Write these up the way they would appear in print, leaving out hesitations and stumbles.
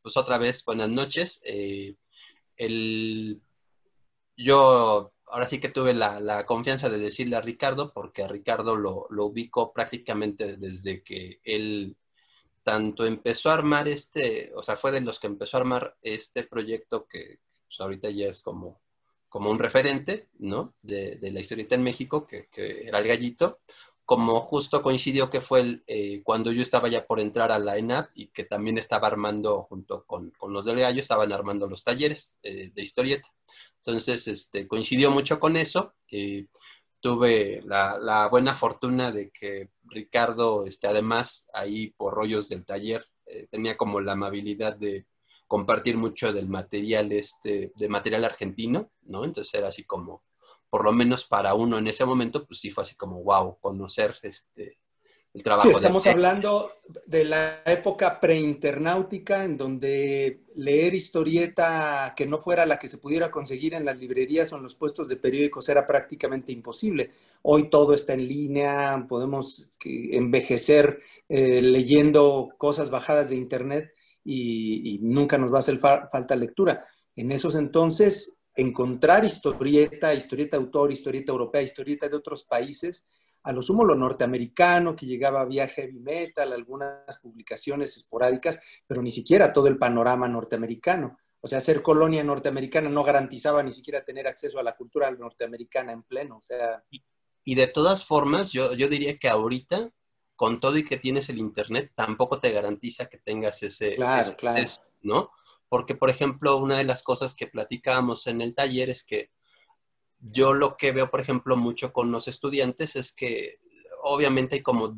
pues otra vez, buenas noches. El, yo ahora sí que tuve la confianza de decirle a Ricardo, porque a Ricardo lo ubico prácticamente desde que él tanto empezó a armar o sea, fue de los que empezó a armar este proyecto que pues, ahorita ya es como un referente, ¿no? De la historieta en México, que era el Gallito, como justo coincidió que fue cuando yo estaba ya por entrar a la ENAP y que también estaba armando, junto con los del Gallo, estaban armando los talleres de historieta. Entonces, coincidió mucho con eso. Tuve la buena fortuna de que Ricardo, además, ahí por rollos del taller, tenía como la amabilidad de compartir mucho del material, de material argentino, ¿no? Entonces era así como, por lo menos para uno en ese momento, pues sí fue así como, wow, conocer el Sí, trabajo de estamos hablando de la época preinternautica, en donde leer historieta que no fuera la que se pudiera conseguir en las librerías o en los puestos de periódicos era prácticamente imposible. Hoy todo está en línea, podemos envejecer leyendo cosas bajadas de internet y nunca nos va a hacer falta lectura. En esos entonces, encontrar historieta, historieta autor, historieta europea, historieta de otros países, a lo sumo lo norteamericano, que llegaba vía heavy metal, algunas publicaciones esporádicas, pero ni siquiera todo el panorama norteamericano. O sea, ser colonia norteamericana no garantizaba ni siquiera tener acceso a la cultura norteamericana en pleno. O sea, Y de todas formas, yo diría que ahorita, con todo y que tienes el internet, tampoco te garantiza que tengas ese claro, claro. acceso, ¿no? Porque, por ejemplo, una de las cosas que platicábamos en el taller es que yo lo que veo, por ejemplo, mucho con los estudiantes es que obviamente hay como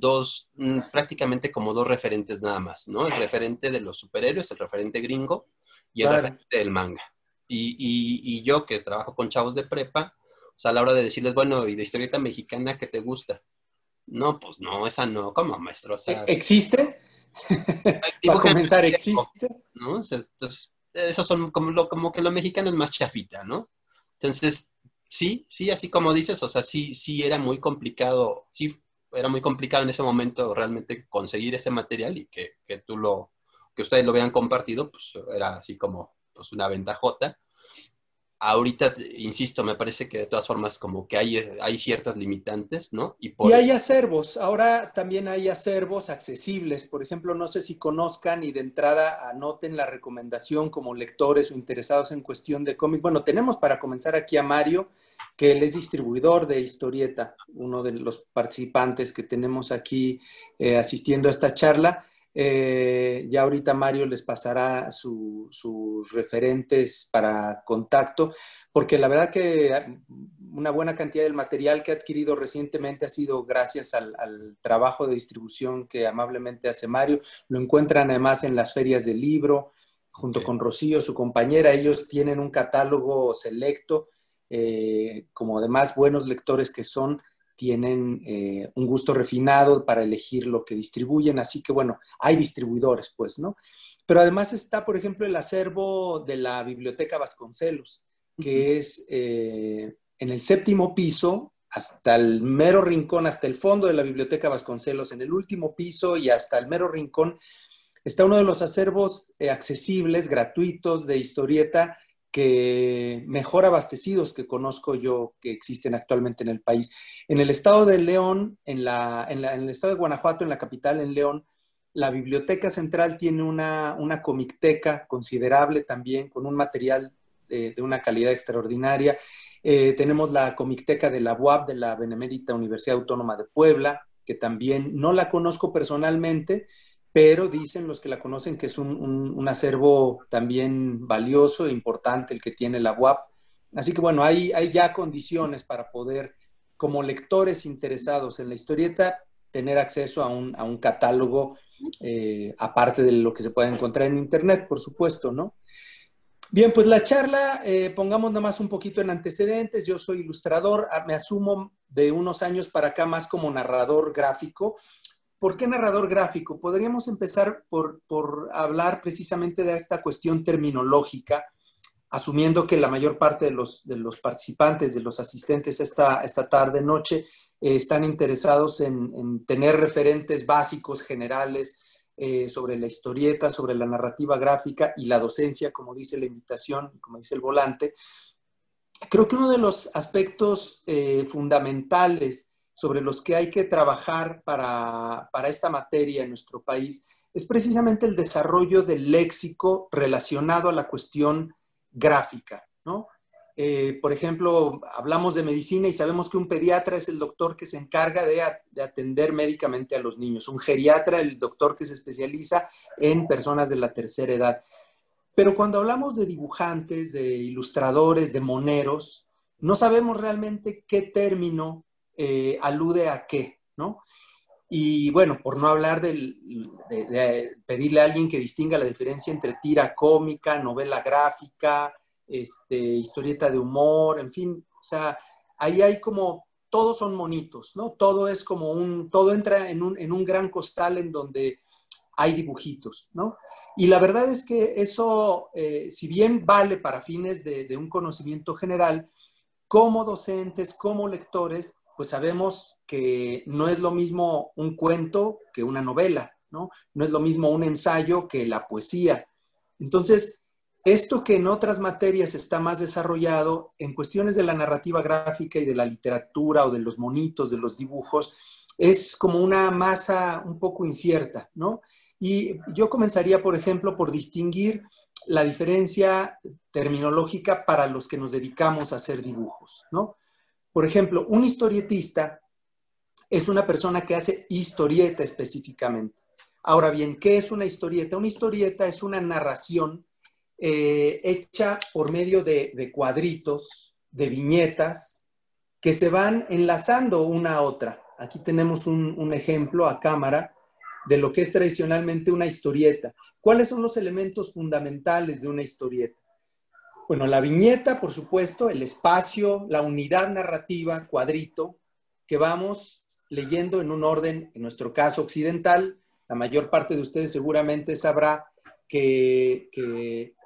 prácticamente como dos referentes nada más, ¿no? El referente de los superhéroes, el referente gringo y el Claro. referente del manga. Y yo que trabajo con chavos de prepa, o sea, a la hora de decirles, bueno, ¿y de historieta mexicana qué te gusta? No, pues no, esa no, como maestro, o sea, ¿Existe? Para dibújame comenzar, un muñeco, ¿existe? ¿no? O sea, esos son como que lo mexicano es más chafita, ¿no? Entonces, sí, sí, así como dices, o sea, sí, sí era muy complicado, sí, era muy complicado en ese momento realmente conseguir ese material y que ustedes lo hubieran compartido, pues era así como pues una ventajota. Ahorita, insisto, me parece que de todas formas como que hay ciertas limitantes, ¿no? Y Y por hay eso, acervos, ahora también hay acervos accesibles. Por ejemplo, no sé si conozcan y de entrada anoten la recomendación como lectores o interesados en cuestión de cómic. Bueno, tenemos para comenzar aquí a Mario, que él es distribuidor de Historieta, uno de los participantes que tenemos aquí asistiendo a esta charla. Ya ahorita Mario les pasará sus referentes para contacto, porque la verdad que una buena cantidad del material que ha adquirido recientemente ha sido gracias al trabajo de distribución que amablemente hace Mario. Lo encuentran además en las ferias del libro, junto que con Rocío, su compañera. Ellos tienen un catálogo selecto, como además buenos lectores que son, tienen un gusto refinado para elegir lo que distribuyen, así que bueno, hay distribuidores, pues, ¿no? Pero además está, por ejemplo, el acervo de la Biblioteca Vasconcelos, ujú, que es en el séptimo piso, hasta el mero rincón, hasta el fondo de la Biblioteca Vasconcelos, en el último piso y hasta el mero rincón, está uno de los acervos accesibles, gratuitos, de historieta que mejor abastecidos que conozco yo que existen actualmente en el país. En el estado de León, en el estado de Guanajuato, en la capital, en León, la Biblioteca Central tiene una comicteca considerable también, con un material de una calidad extraordinaria. Tenemos la comicteca de la UAP, de la Benemérita Universidad Autónoma de Puebla, que también no la conozco personalmente, pero dicen los que la conocen que es un acervo también valioso e importante el que tiene la UAP. Así que bueno, hay ya condiciones para poder, como lectores interesados en la historieta, tener acceso a un catálogo, aparte de lo que se puede encontrar en Internet, por supuesto, ¿no? Bien, pues la charla, pongamos nomás un poquito en antecedentes. Yo soy ilustrador, me asumo de unos años para acá más como narrador gráfico. ¿Por qué narrador gráfico? Podríamos empezar por hablar precisamente de esta cuestión terminológica, asumiendo que la mayor parte de los participantes, de los asistentes esta tarde, noche, están interesados en tener referentes básicos, generales, sobre la historieta, sobre la narrativa gráfica y la docencia, como dice la invitación, como dice el volante. Creo que uno de los aspectos fundamentales sobre los que hay que trabajar para esta materia en nuestro país es precisamente el desarrollo del léxico relacionado a la cuestión gráfica, ¿no? Por ejemplo, hablamos de medicina y sabemos que un pediatra es el doctor que se encarga de atender médicamente a los niños, un geriatra el doctor que se especializa en personas de la tercera edad. Pero cuando hablamos de dibujantes, de ilustradores, de moneros, no sabemos realmente qué término alude a qué, ¿no? Y bueno, por no hablar de pedirle a alguien que distinga la diferencia entre tira cómica, novela gráfica, historieta de humor, en fin, o sea, ahí hay como, todos son monitos, ¿no? Todo es como todo entra en un gran costal en donde hay dibujitos, ¿no? Y la verdad es que eso, si bien vale para fines de un conocimiento general, como docentes, como lectores, pues sabemos que no es lo mismo un cuento que una novela, ¿no? No es lo mismo un ensayo que la poesía. Entonces, esto que en otras materias está más desarrollado, en cuestiones de la narrativa gráfica y de la literatura o de los monitos, de los dibujos, es como una masa un poco incierta, ¿no? Y yo comenzaría, por ejemplo, por distinguir la diferencia terminológica para los que nos dedicamos a hacer dibujos, ¿no? Por ejemplo, un historietista es una persona que hace historieta específicamente. Ahora bien, ¿qué es una historieta? Una historieta es una narración hecha por medio de cuadritos, de viñetas, que se van enlazando una a otra. Aquí tenemos un ejemplo a cámara de lo que es tradicionalmente una historieta. ¿Cuáles son los elementos fundamentales de una historieta? Bueno, la viñeta, por supuesto, el espacio, la unidad narrativa, cuadrito, que vamos leyendo en un orden, en nuestro caso occidental. La mayor parte de ustedes seguramente sabrá que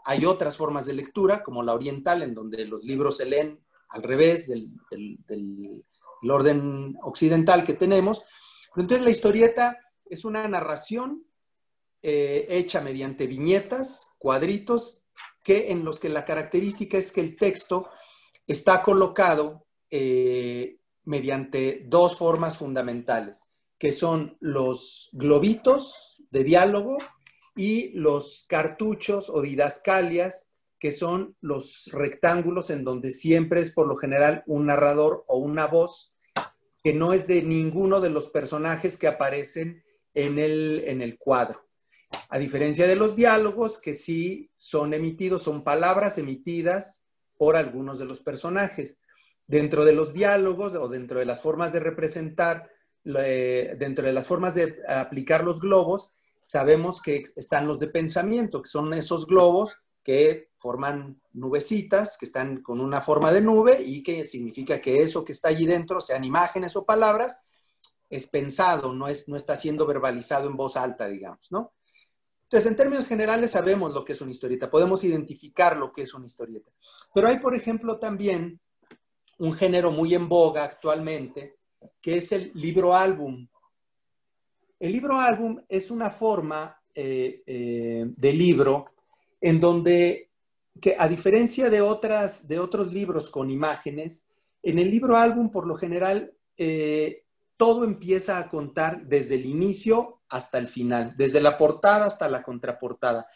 hay otras formas de lectura, como la oriental, en donde los libros se leen al revés del orden occidental que tenemos. Pero entonces la historieta es una narración hecha mediante viñetas, cuadritos, en los que la característica es que el texto está colocado mediante dos formas fundamentales, que son los globitos de diálogo y los cartuchos o didascalias, que son los rectángulos en donde siempre es por lo general un narrador o una voz que no es de ninguno de los personajes que aparecen en el cuadro. A diferencia de los diálogos, que sí son emitidos, son palabras emitidas por algunos de los personajes. Dentro de los diálogos o dentro de las formas de representar, dentro de las formas de aplicar los globos, sabemos que están los de pensamiento, que son esos globos que forman nubecitas, que están con una forma de nube y que significa que eso que está allí dentro, sean imágenes o palabras, es pensado, no está siendo verbalizado en voz alta, digamos, ¿no? Entonces, en términos generales sabemos lo que es una historieta, podemos identificar lo que es una historieta. Pero hay, por ejemplo, también un género muy en boga actualmente, que es el libro álbum. El libro álbum es una forma de libro en donde, que a diferencia de otros libros con imágenes, en el libro álbum, por lo general, todo empieza a contar desde el inicio hasta el final, desde la portada hasta la contraportada.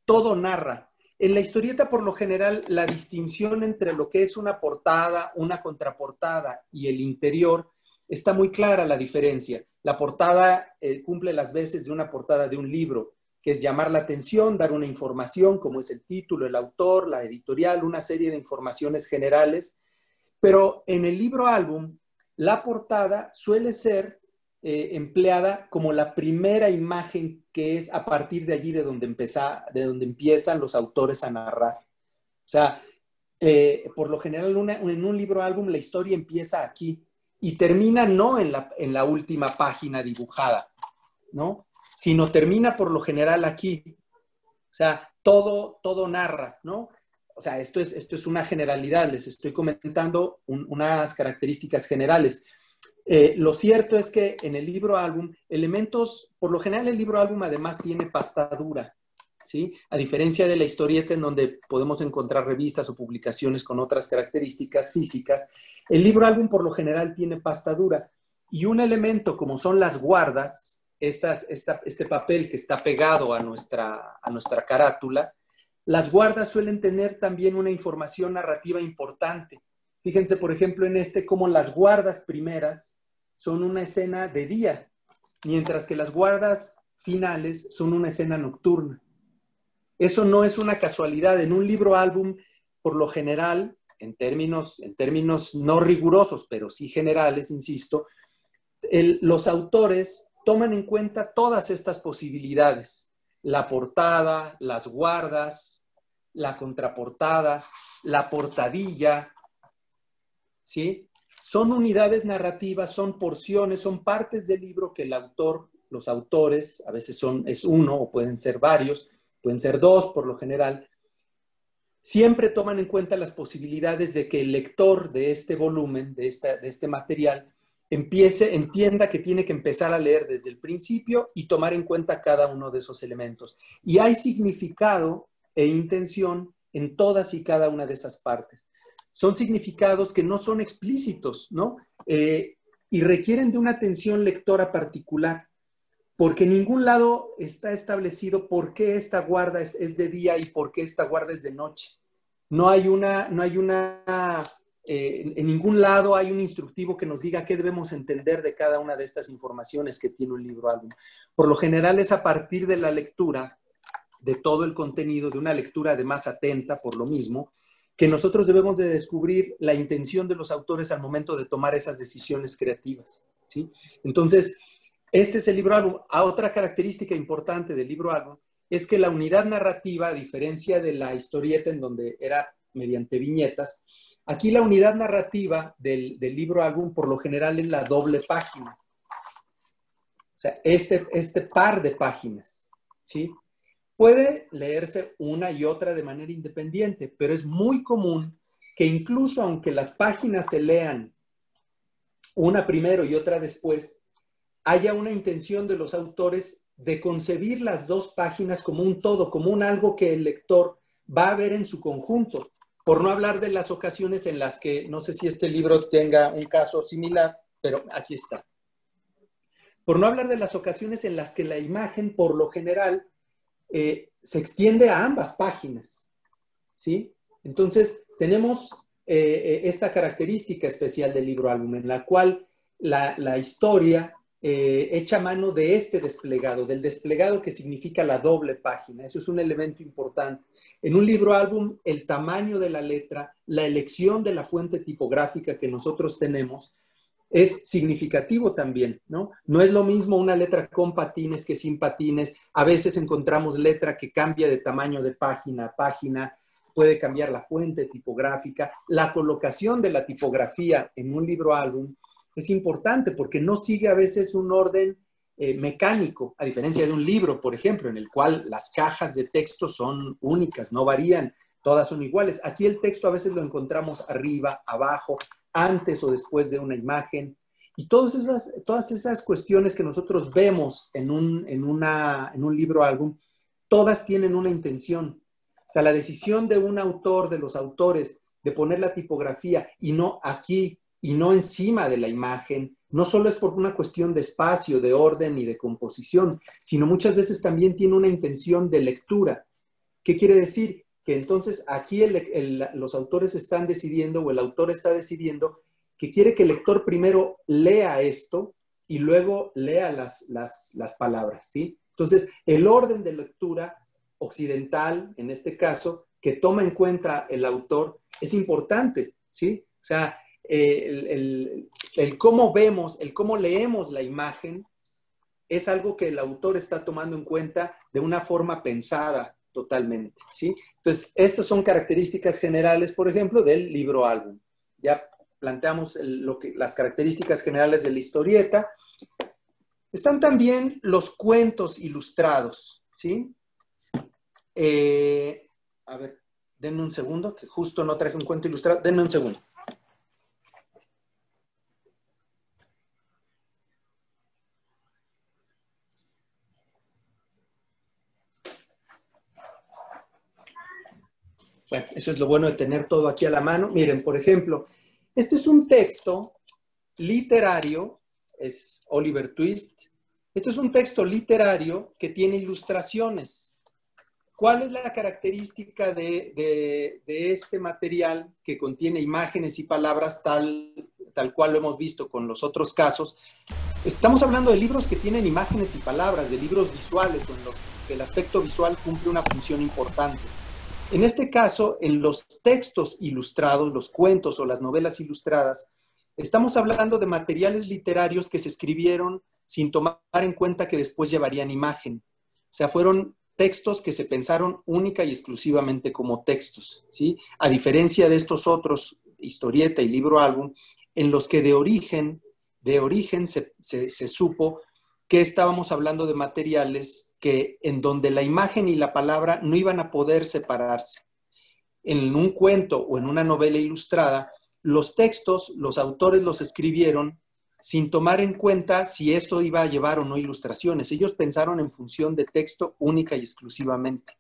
Todo narra. En la historieta, por lo general, la distinción entre lo que es una portada, una contraportada y el interior, está muy clara la diferencia. La portada cumple las veces de una portada de un libro, que es llamar la atención, dar una información, como es el título, el autor, la editorial, una serie de informaciones generales. Pero en el libro álbum, la portada suele ser empleada como la primera imagen, que es a partir de allí de donde empiezan los autores a narrar. O sea, por lo general en un libro álbum la historia empieza aquí y termina no en la última página dibujada, ¿no? Sino termina por lo general aquí. O sea, todo narra, ¿no? O sea, esto es una generalidad, les estoy comentando unas características generales. Lo cierto es que en el libro álbum, elementos, por lo general el libro álbum además tiene pasta dura, ¿sí? A diferencia de la historieta en donde podemos encontrar revistas o publicaciones con otras características físicas, el libro álbum por lo general tiene pasta dura. Y un elemento como son las guardas, este papel que está pegado a nuestra carátula, las guardas suelen tener también una información narrativa importante. Fíjense, por ejemplo, en cómo las guardas primeras son una escena de día, mientras que las guardas finales son una escena nocturna. Eso no es una casualidad. En un libro álbum, por lo general, en términos no rigurosos, pero sí generales, insisto, los autores toman en cuenta todas estas posibilidades. La portada, las guardas, la contraportada, la portadilla, ¿sí? Son unidades narrativas, son porciones, son partes del libro que el autor, los autores, a veces es uno o pueden ser varios, pueden ser dos por lo general, siempre toman en cuenta las posibilidades de que el lector de este volumen, de este material, entienda que tiene que empezar a leer desde el principio y tomar en cuenta cada uno de esos elementos. Y hay significado e intención en todas y cada una de esas partes. Son significados que no son explícitos, ¿no? Y requieren de una atención lectora particular, porque en ningún lado está establecido por qué esta guarda es de día y por qué esta guarda es de noche. En ningún lado hay un instructivo que nos diga qué debemos entender de cada una de estas informaciones que tiene un libro álbum. Por lo general es a partir de la lectura de todo el contenido, de una lectura además atenta por lo mismo, que nosotros debemos de descubrir la intención de los autores al momento de tomar esas decisiones creativas, ¿sí? Entonces, este es el libro álbum. Otra característica importante del libro álbum es que la unidad narrativa, a diferencia de la historieta en donde era mediante viñetas, aquí la unidad narrativa del libro álbum por lo general es la doble página. O sea, este par de páginas, ¿sí? Puede leerse una y otra de manera independiente, pero es muy común que incluso aunque las páginas se lean una primero y otra después, haya una intención de los autores de concebir las dos páginas como un todo, como un algo que el lector va a ver en su conjunto. Por no hablar de las ocasiones en las que, no sé si este libro tenga un caso similar, pero aquí está. Por no hablar de las ocasiones en las que la imagen, por lo general, se extiende a ambas páginas, ¿sí? Entonces, tenemos esta característica especial del libro álbum, en la cual la historia echa mano de este desplegado, del desplegado que significa la doble página. Eso es un elemento importante. En un libro álbum, el tamaño de la letra, la elección de la fuente tipográfica que nosotros tenemos, es significativo también, ¿no? No es lo mismo una letra con patines que sin patines. A veces encontramos letra que cambia de tamaño de página a página, puede cambiar la fuente tipográfica. La colocación de la tipografía en un libro álbum es importante porque no sigue a veces un orden mecánico, a diferencia de un libro, por ejemplo, en el cual las cajas de texto son únicas, no varían, todas son iguales. Aquí el texto a veces lo encontramos arriba, abajo, antes o después de una imagen. Y todas esas cuestiones que nosotros vemos en un libro álbum, todas tienen una intención. O sea, la decisión de un autor, de los autores, de poner la tipografía y no aquí y no encima de la imagen, no solo es por una cuestión de espacio, de orden y de composición, sino muchas veces también tiene una intención de lectura. ¿Qué quiere decir? Que entonces aquí los autores están decidiendo, o el autor está decidiendo, que quiere que el lector primero lea esto y luego lea las palabras, ¿sí? Entonces, el orden de lectura occidental, en este caso, que toma en cuenta el autor, es importante, ¿sí? O sea, el cómo vemos, el cómo leemos la imagen, es algo que el autor está tomando en cuenta de una forma pensada totalmente, ¿sí? Entonces, estas son características generales, por ejemplo, del libro álbum. Ya planteamos las características generales de la historieta. Están también los cuentos ilustrados, ¿sí? A ver, denme un segundo, que justo no traje un cuento ilustrado. Denme un segundo. Bueno, eso es lo bueno de tener todo aquí a la mano. Miren, por ejemplo, este es un texto literario, es Oliver Twist. Este es un texto literario que tiene ilustraciones. ¿Cuál es la característica de este material que contiene imágenes y palabras tal cual lo hemos visto con los otros casos? Estamos hablando de libros que tienen imágenes y palabras, de libros visuales, o en los que el aspecto visual cumple una función importante. En este caso, en los textos ilustrados, los cuentos o las novelas ilustradas, estamos hablando de materiales literarios que se escribieron sin tomar en cuenta que después llevarían imagen. O sea, fueron textos que se pensaron única y exclusivamente como textos, ¿sí? A diferencia de estos otros, historieta y libro álbum, en los que de origen se supo que estábamos hablando de materiales en donde la imagen y la palabra no iban a poder separarse. En un cuento o en una novela ilustrada, los textos, los autores los escribieron sin tomar en cuenta si esto iba a llevar o no ilustraciones. Ellos pensaron en función de texto única y exclusivamente.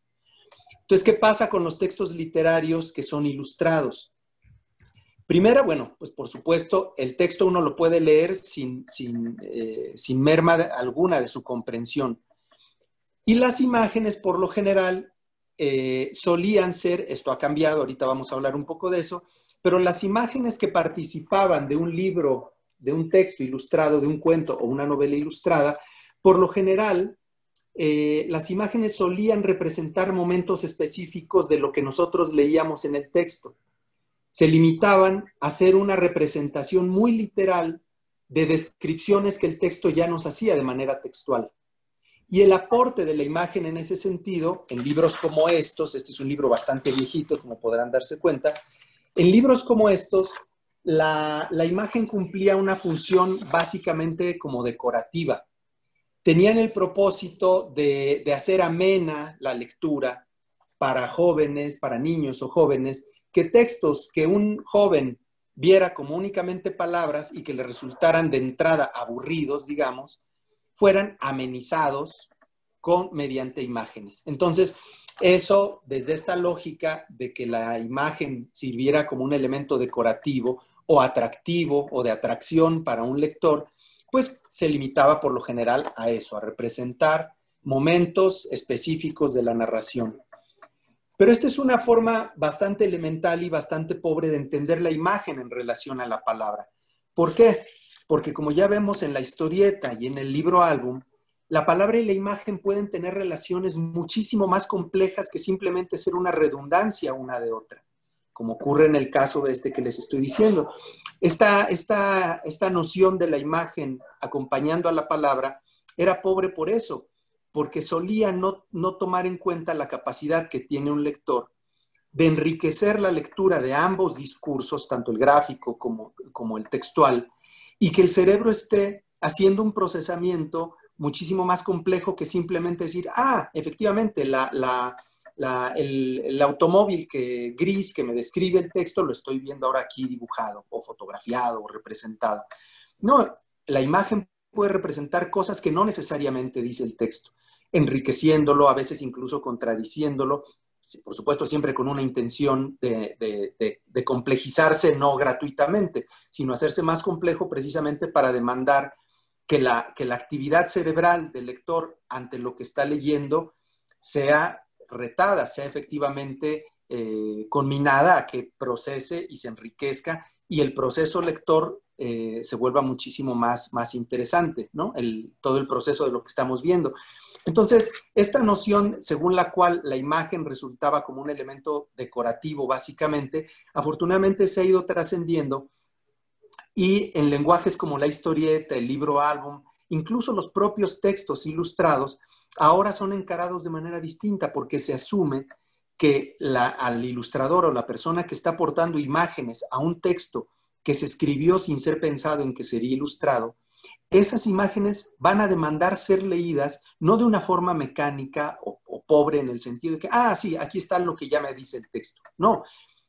Entonces, ¿qué pasa con los textos literarios que son ilustrados? Primero, bueno, pues por supuesto, el texto uno lo puede leer sin merma alguna de su comprensión. Y las imágenes, por lo general, solían ser, esto ha cambiado, ahorita vamos a hablar un poco de eso, pero las imágenes que participaban de un libro, de un texto ilustrado, de un cuento o una novela ilustrada, por lo general, las imágenes solían representar momentos específicos de lo que nosotros leíamos en el texto. Se limitaban a hacer una representación muy literal de descripciones que el texto ya nos hacía de manera textual. Y el aporte de la imagen en ese sentido, en libros como estos, este es un libro bastante viejito, como podrán darse cuenta, en libros como estos, la imagen cumplía una función básicamente como decorativa. Tenían el propósito de hacer amena la lectura para jóvenes, para niños o jóvenes, que textos que un joven viera como únicamente palabras y que le resultaran de entrada aburridos, digamos, fueran amenizados mediante imágenes. Entonces, eso, desde esta lógica de que la imagen sirviera como un elemento decorativo o atractivo o de atracción para un lector, pues se limitaba por lo general a eso, a representar momentos específicos de la narración. Pero esta es una forma bastante elemental y bastante pobre de entender la imagen en relación a la palabra. ¿Por qué? Porque como ya vemos en la historieta y en el libro álbum, la palabra y la imagen pueden tener relaciones muchísimo más complejas que simplemente ser una redundancia una de otra, como ocurre en el caso de este que les estoy diciendo. Esta noción de la imagen acompañando a la palabra era pobre por eso, porque solía no tomar en cuenta la capacidad que tiene un lector de enriquecer la lectura de ambos discursos, tanto el gráfico como el textual, y que el cerebro esté haciendo un procesamiento muchísimo más complejo que simplemente decir, efectivamente, el automóvil gris que me describe el texto lo estoy viendo ahora aquí dibujado o fotografiado o representado. No, la imagen puede representar cosas que no necesariamente dice el texto, enriqueciéndolo, a veces incluso contradiciéndolo, por supuesto siempre con una intención de complejizarse, no gratuitamente, sino hacerse más complejo precisamente para demandar que la actividad cerebral del lector ante lo que está leyendo sea retada, sea efectivamente conminada a que procese y se enriquezca y el proceso lector se vuelva muchísimo más interesante, ¿no? Todo el proceso de lo que estamos viendo. Entonces, esta noción según la cual la imagen resultaba como un elemento decorativo básicamente, afortunadamente se ha ido trascendiendo y en lenguajes como la historieta, el libro álbum, incluso los propios textos ilustrados, ahora son encarados de manera distinta porque se asume que al ilustrador o la persona que está aportando imágenes a un texto que se escribió sin ser pensado en que sería ilustrado, esas imágenes van a demandar ser leídas no de una forma mecánica o pobre en el sentido de que, sí, aquí está lo que ya me dice el texto. No,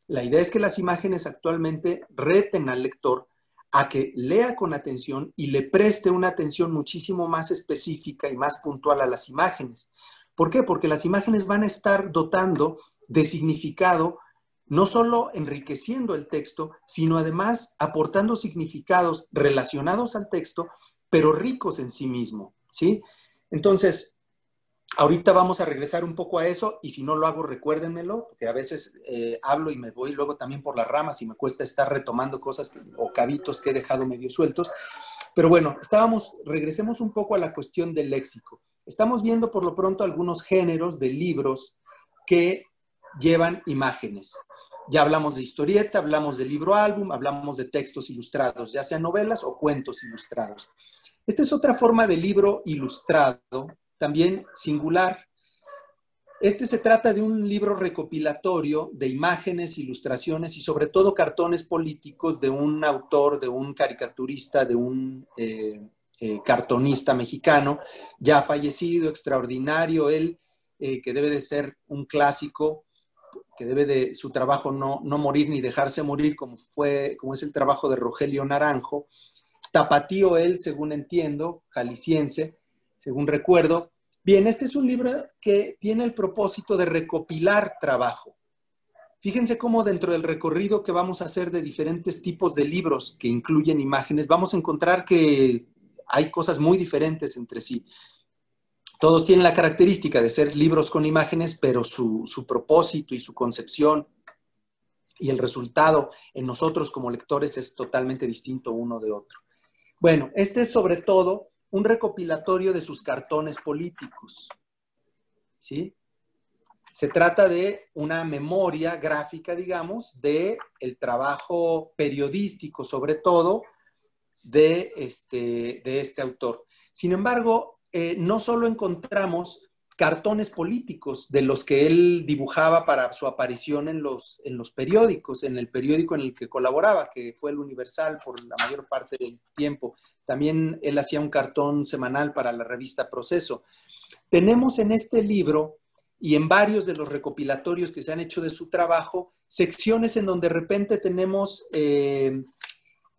la idea es que las imágenes actualmente reten al lector a que lea con atención y le preste una atención muchísimo más específica y más puntual a las imágenes. ¿Por qué? Porque las imágenes van a estar dotando de significado no solo enriqueciendo el texto, sino además aportando significados relacionados al texto, pero ricos en sí mismo, ¿sí? Entonces, ahorita vamos a regresar un poco a eso, y si no lo hago, recuérdenmelo, porque a veces hablo y me voy luego también por las ramas y me cuesta estar retomando cosas o cabitos que he dejado medio sueltos. Pero bueno, regresemos un poco a la cuestión del léxico. Estamos viendo por lo pronto algunos géneros de libros que llevan imágenes. Ya hablamos de historieta, hablamos de libro álbum, hablamos de textos ilustrados, ya sean novelas o cuentos ilustrados. Esta es otra forma de libro ilustrado, también singular. Este se trata de un libro recopilatorio de imágenes, ilustraciones y sobre todo cartones políticos de un autor, de un caricaturista, de un cartonista mexicano, ya fallecido, extraordinario, él, que debe de ser un clásico, que debe de su trabajo no morir ni dejarse morir, como es el trabajo de Rogelio Naranjo. Tapatío él, según entiendo, jalisciense, según recuerdo. Bien, este es un libro que tiene el propósito de recopilar trabajo. Fíjense cómo dentro del recorrido que vamos a hacer de diferentes tipos de libros que incluyen imágenes, vamos a encontrar que hay cosas muy diferentes entre sí. Todos tienen la característica de ser libros con imágenes, pero su propósito y su concepción y el resultado en nosotros como lectores es totalmente distinto uno de otro. Bueno, este es sobre todo un recopilatorio de sus cartones políticos, ¿sí? Se trata de una memoria gráfica, digamos, del trabajo periodístico, sobre todo, de este autor. Sin embargo, no solo encontramos cartones políticos de los que él dibujaba para su aparición en los periódicos, en el periódico en el que colaboraba, que fue el Universal por la mayor parte del tiempo. También él hacía un cartón semanal para la revista Proceso. Tenemos en este libro y en varios de los recopilatorios que se han hecho de su trabajo, secciones en donde de repente tenemos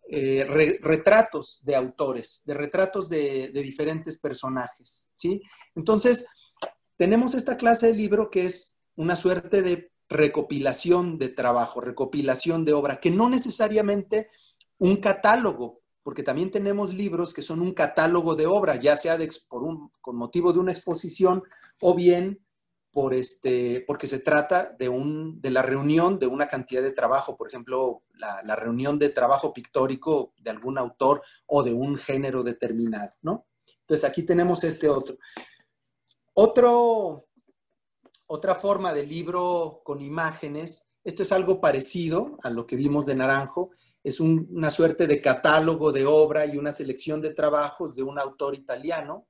retratos de autores, de retratos de diferentes personajes, ¿sí? Entonces, tenemos esta clase de libro que es una suerte de recopilación de trabajo, recopilación de obra, que no necesariamente un catálogo, porque también tenemos libros que son un catálogo de obra, ya sea con motivo de una exposición o bien porque se trata de la reunión de una cantidad de trabajo, por ejemplo, la reunión de trabajo pictórico de algún autor o de un género determinado, ¿no? Entonces aquí tenemos otra forma de libro con imágenes. Esto es algo parecido a lo que vimos de Naranjo. Es una suerte de catálogo de obra y una selección de trabajos de un autor italiano,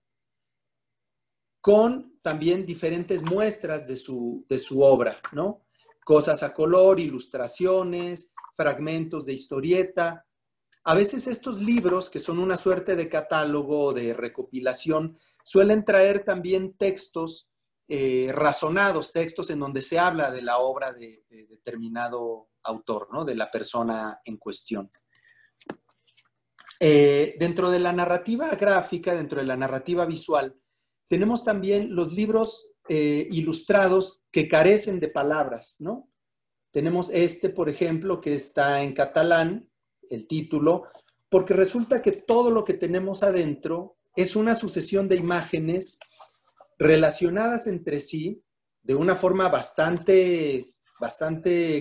con también diferentes muestras de su obra, ¿no? Cosas a color, ilustraciones, fragmentos de historieta. A veces estos libros, que son una suerte de catálogo, de recopilación, suelen traer también textos razonados, textos en donde se habla de la obra de determinado autor, ¿no? De la persona en cuestión. Dentro de la narrativa gráfica, dentro de la narrativa visual, tenemos también los libros ilustrados que carecen de palabras, ¿no? Tenemos por ejemplo, que está en catalán, el título, porque resulta que todo lo que tenemos adentro es una sucesión de imágenes relacionadas entre sí de una forma bastante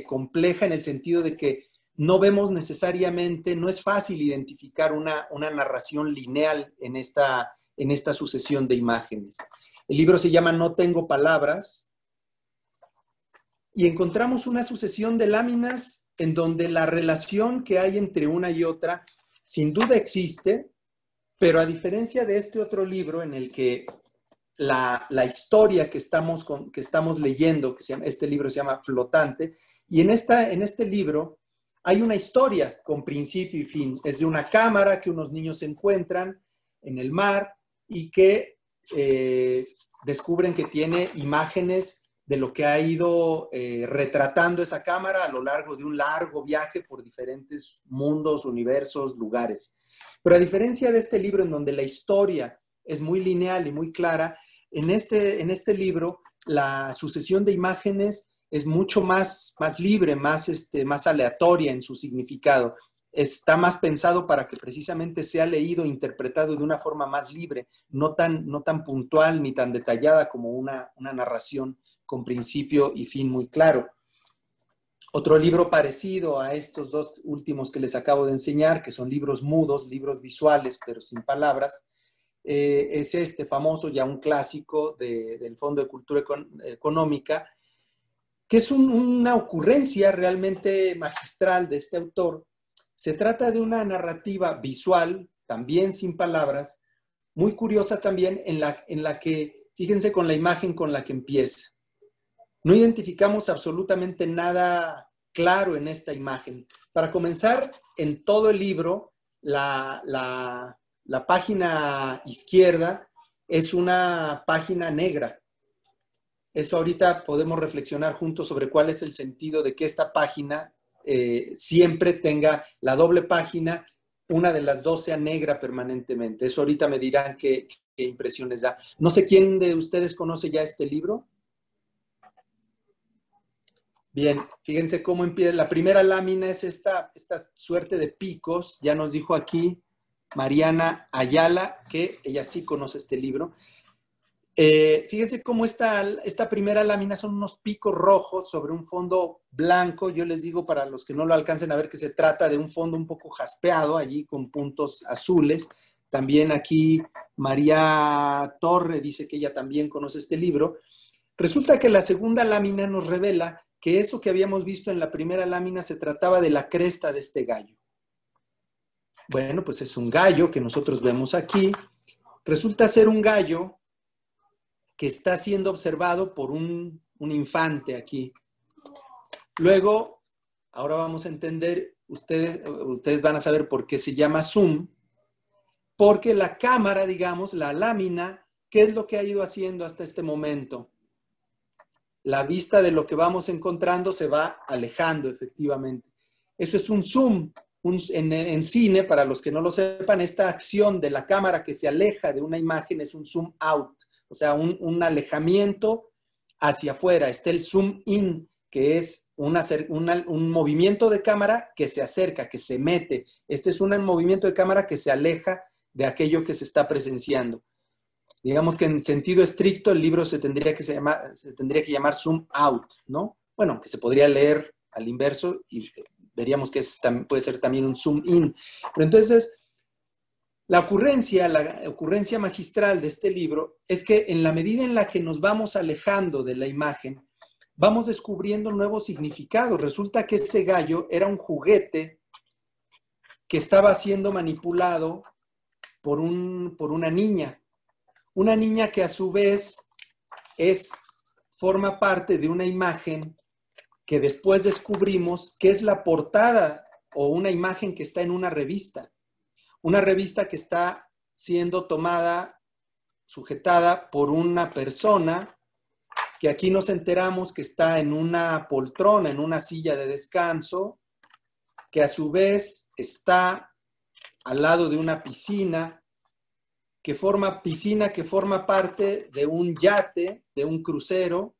compleja, en el sentido de que no vemos necesariamente, no es fácil identificar una narración lineal en esta sucesión de imágenes. El libro se llama No tengo palabras, y encontramos una sucesión de láminas en donde la relación que hay entre una y otra sin duda existe, pero a diferencia de este otro libro en el que la historia que estamos leyendo, este libro se llama Flotante, y en este libro hay una historia con principio y fin. Es de una cámara que unos niños se encuentran en el mar y que descubren que tiene imágenes de lo que ha ido retratando esa cámara a lo largo de un largo viaje por diferentes mundos, universos, lugares. Pero a diferencia de este libro en donde la historia es muy lineal y muy clara, en este libro la sucesión de imágenes es mucho más libre, más aleatoria en su significado. Está más pensado para que precisamente sea leído e interpretado de una forma más libre, no tan puntual ni tan detallada como una narración con principio y fin muy claro. Otro libro parecido a estos dos últimos que les acabo de enseñar, que son libros mudos, libros visuales, pero sin palabras, es este famoso, ya un clásico del Fondo de Cultura Económica, que es una ocurrencia realmente magistral de este autor. Se trata de una narrativa visual, también sin palabras, muy curiosa también, en la que, fíjense con la imagen con la que empieza. No identificamos absolutamente nada claro en esta imagen. Para comenzar, en todo el libro, la página izquierda es una página negra. Eso ahorita podemos reflexionar juntos sobre cuál es el sentido de que esta página siempre tenga la doble página, una de las dos sea negra permanentemente. Eso ahorita me dirán qué impresiones da. No sé quién de ustedes conoce ya este libro. Bien, fíjense cómo empieza. La primera lámina es esta suerte de picos. Ya nos dijo aquí Mariana Ayala, que ella sí conoce este libro. Fíjense cómo esta primera lámina son unos picos rojos sobre un fondo blanco. Yo les digo, para los que no lo alcancen a ver, que se trata de un fondo un poco jaspeado, allí con puntos azules. También aquí María Torre dice que ella también conoce este libro. Resulta que la segunda lámina nos revela que eso que habíamos visto en la primera lámina se trataba de la cresta de este gallo. Bueno, pues es un gallo que nosotros vemos aquí. Resulta ser un gallo que está siendo observado por un infante aquí. Luego, ahora vamos a entender, ustedes van a saber por qué se llama zoom, porque la cámara, digamos, la lámina, ¿qué es lo que ha ido haciendo hasta este momento? La vista de lo que vamos encontrando se va alejando, efectivamente. Eso es un zoom. En cine, para los que no lo sepan, esta acción de la cámara que se aleja de una imagen es un zoom out, o sea, un alejamiento hacia afuera. Está el zoom in, que es un movimiento de cámara que se acerca, que se mete. Este es un movimiento de cámara que se aleja de aquello que se está presenciando. Digamos que en sentido estricto el libro se tendría que llamar zoom out, ¿no? Bueno, que se podría leer al inverso y veríamos que puede ser también un zoom in. Pero entonces, la ocurrencia magistral de este libro es que en la medida en la que nos vamos alejando de la imagen, vamos descubriendo nuevos significados. Resulta que ese gallo era un juguete que estaba siendo manipulado por una niña. Una niña que a su vez forma parte de una imagen que después descubrimos que es la portada o una imagen que está en una revista que está siendo sujetada por una persona que aquí nos enteramos que está en una poltrona, en una silla de descanso, que a su vez está al lado de una piscina que forma parte de un yate, de un crucero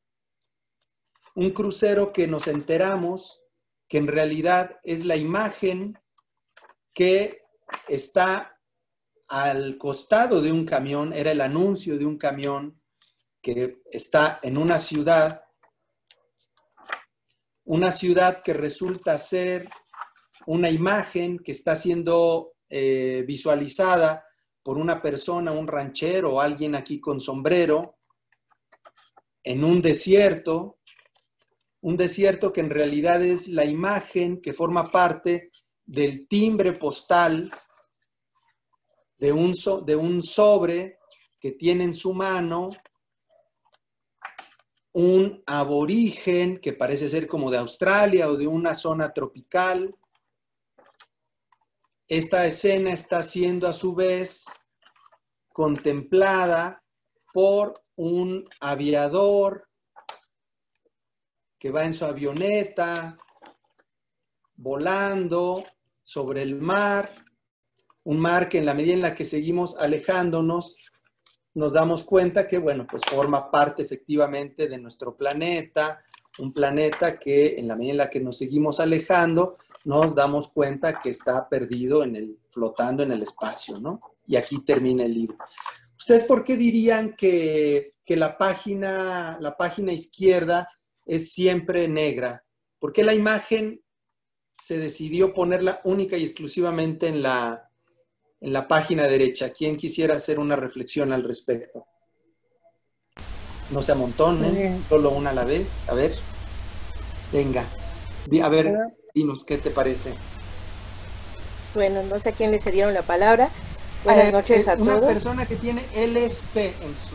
que nos enteramos que en realidad es la imagen que está al costado de un camión, era el anuncio de un camión que está en una ciudad que resulta ser una imagen que está siendo visualizada por una persona, un ranchero o alguien aquí con sombrero, en un desierto que en realidad es la imagen que forma parte del timbre postal de un sobre que tiene en su mano un aborigen que parece ser como de Australia o de una zona tropical. Esta escena está siendo a su vez contemplada por un aviador que va en su avioneta volando sobre el mar, un mar que en la medida en la que seguimos alejándonos nos damos cuenta que, bueno, pues forma parte efectivamente de nuestro planeta, un planeta que en la medida en la que nos seguimos alejando, nos damos cuenta que está perdido flotando en el espacio, ¿no? Y aquí termina el libro. ¿Ustedes por qué dirían que la página izquierda es siempre negra? ¿Por qué la imagen se decidió ponerla única y exclusivamente en la página derecha? ¿Quién quisiera hacer una reflexión al respecto? No se amontonen, solo una a la vez. A ver, venga. A ver, dinos, ¿qué te parece? Bueno, no sé a quién le cedieron la palabra. Buenas noches a todos. Una persona que tiene LC en su...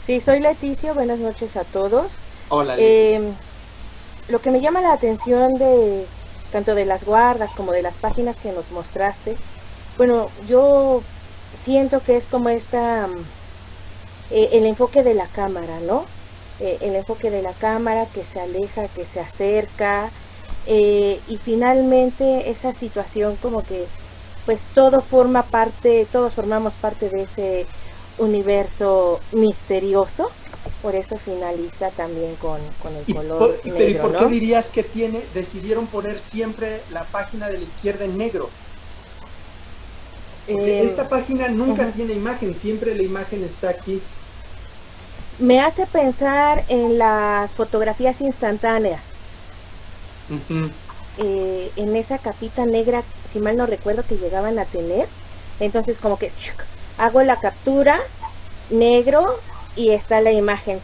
Sí, soy Leticia, buenas noches a todos. Hola, Leticia. Lo que me llama la atención de tanto de las guardas como de las páginas que nos mostraste, bueno, yo siento que es como el enfoque de la cámara, ¿no? El enfoque de la cámara que se aleja, que se acerca, y finalmente esa situación como que pues todos formamos parte de ese universo misterioso, por eso finaliza también con el color negro, pero ¿y por qué ¿no? dirías que decidieron poner siempre la página de la izquierda en negro? Porque esta página nunca tiene imagen, siempre la imagen está aquí. Me hace pensar en las fotografías instantáneas. En esa capita negra, si mal no recuerdo, que llegaban a tener. Entonces como que hago la captura, negro, y está la imagen.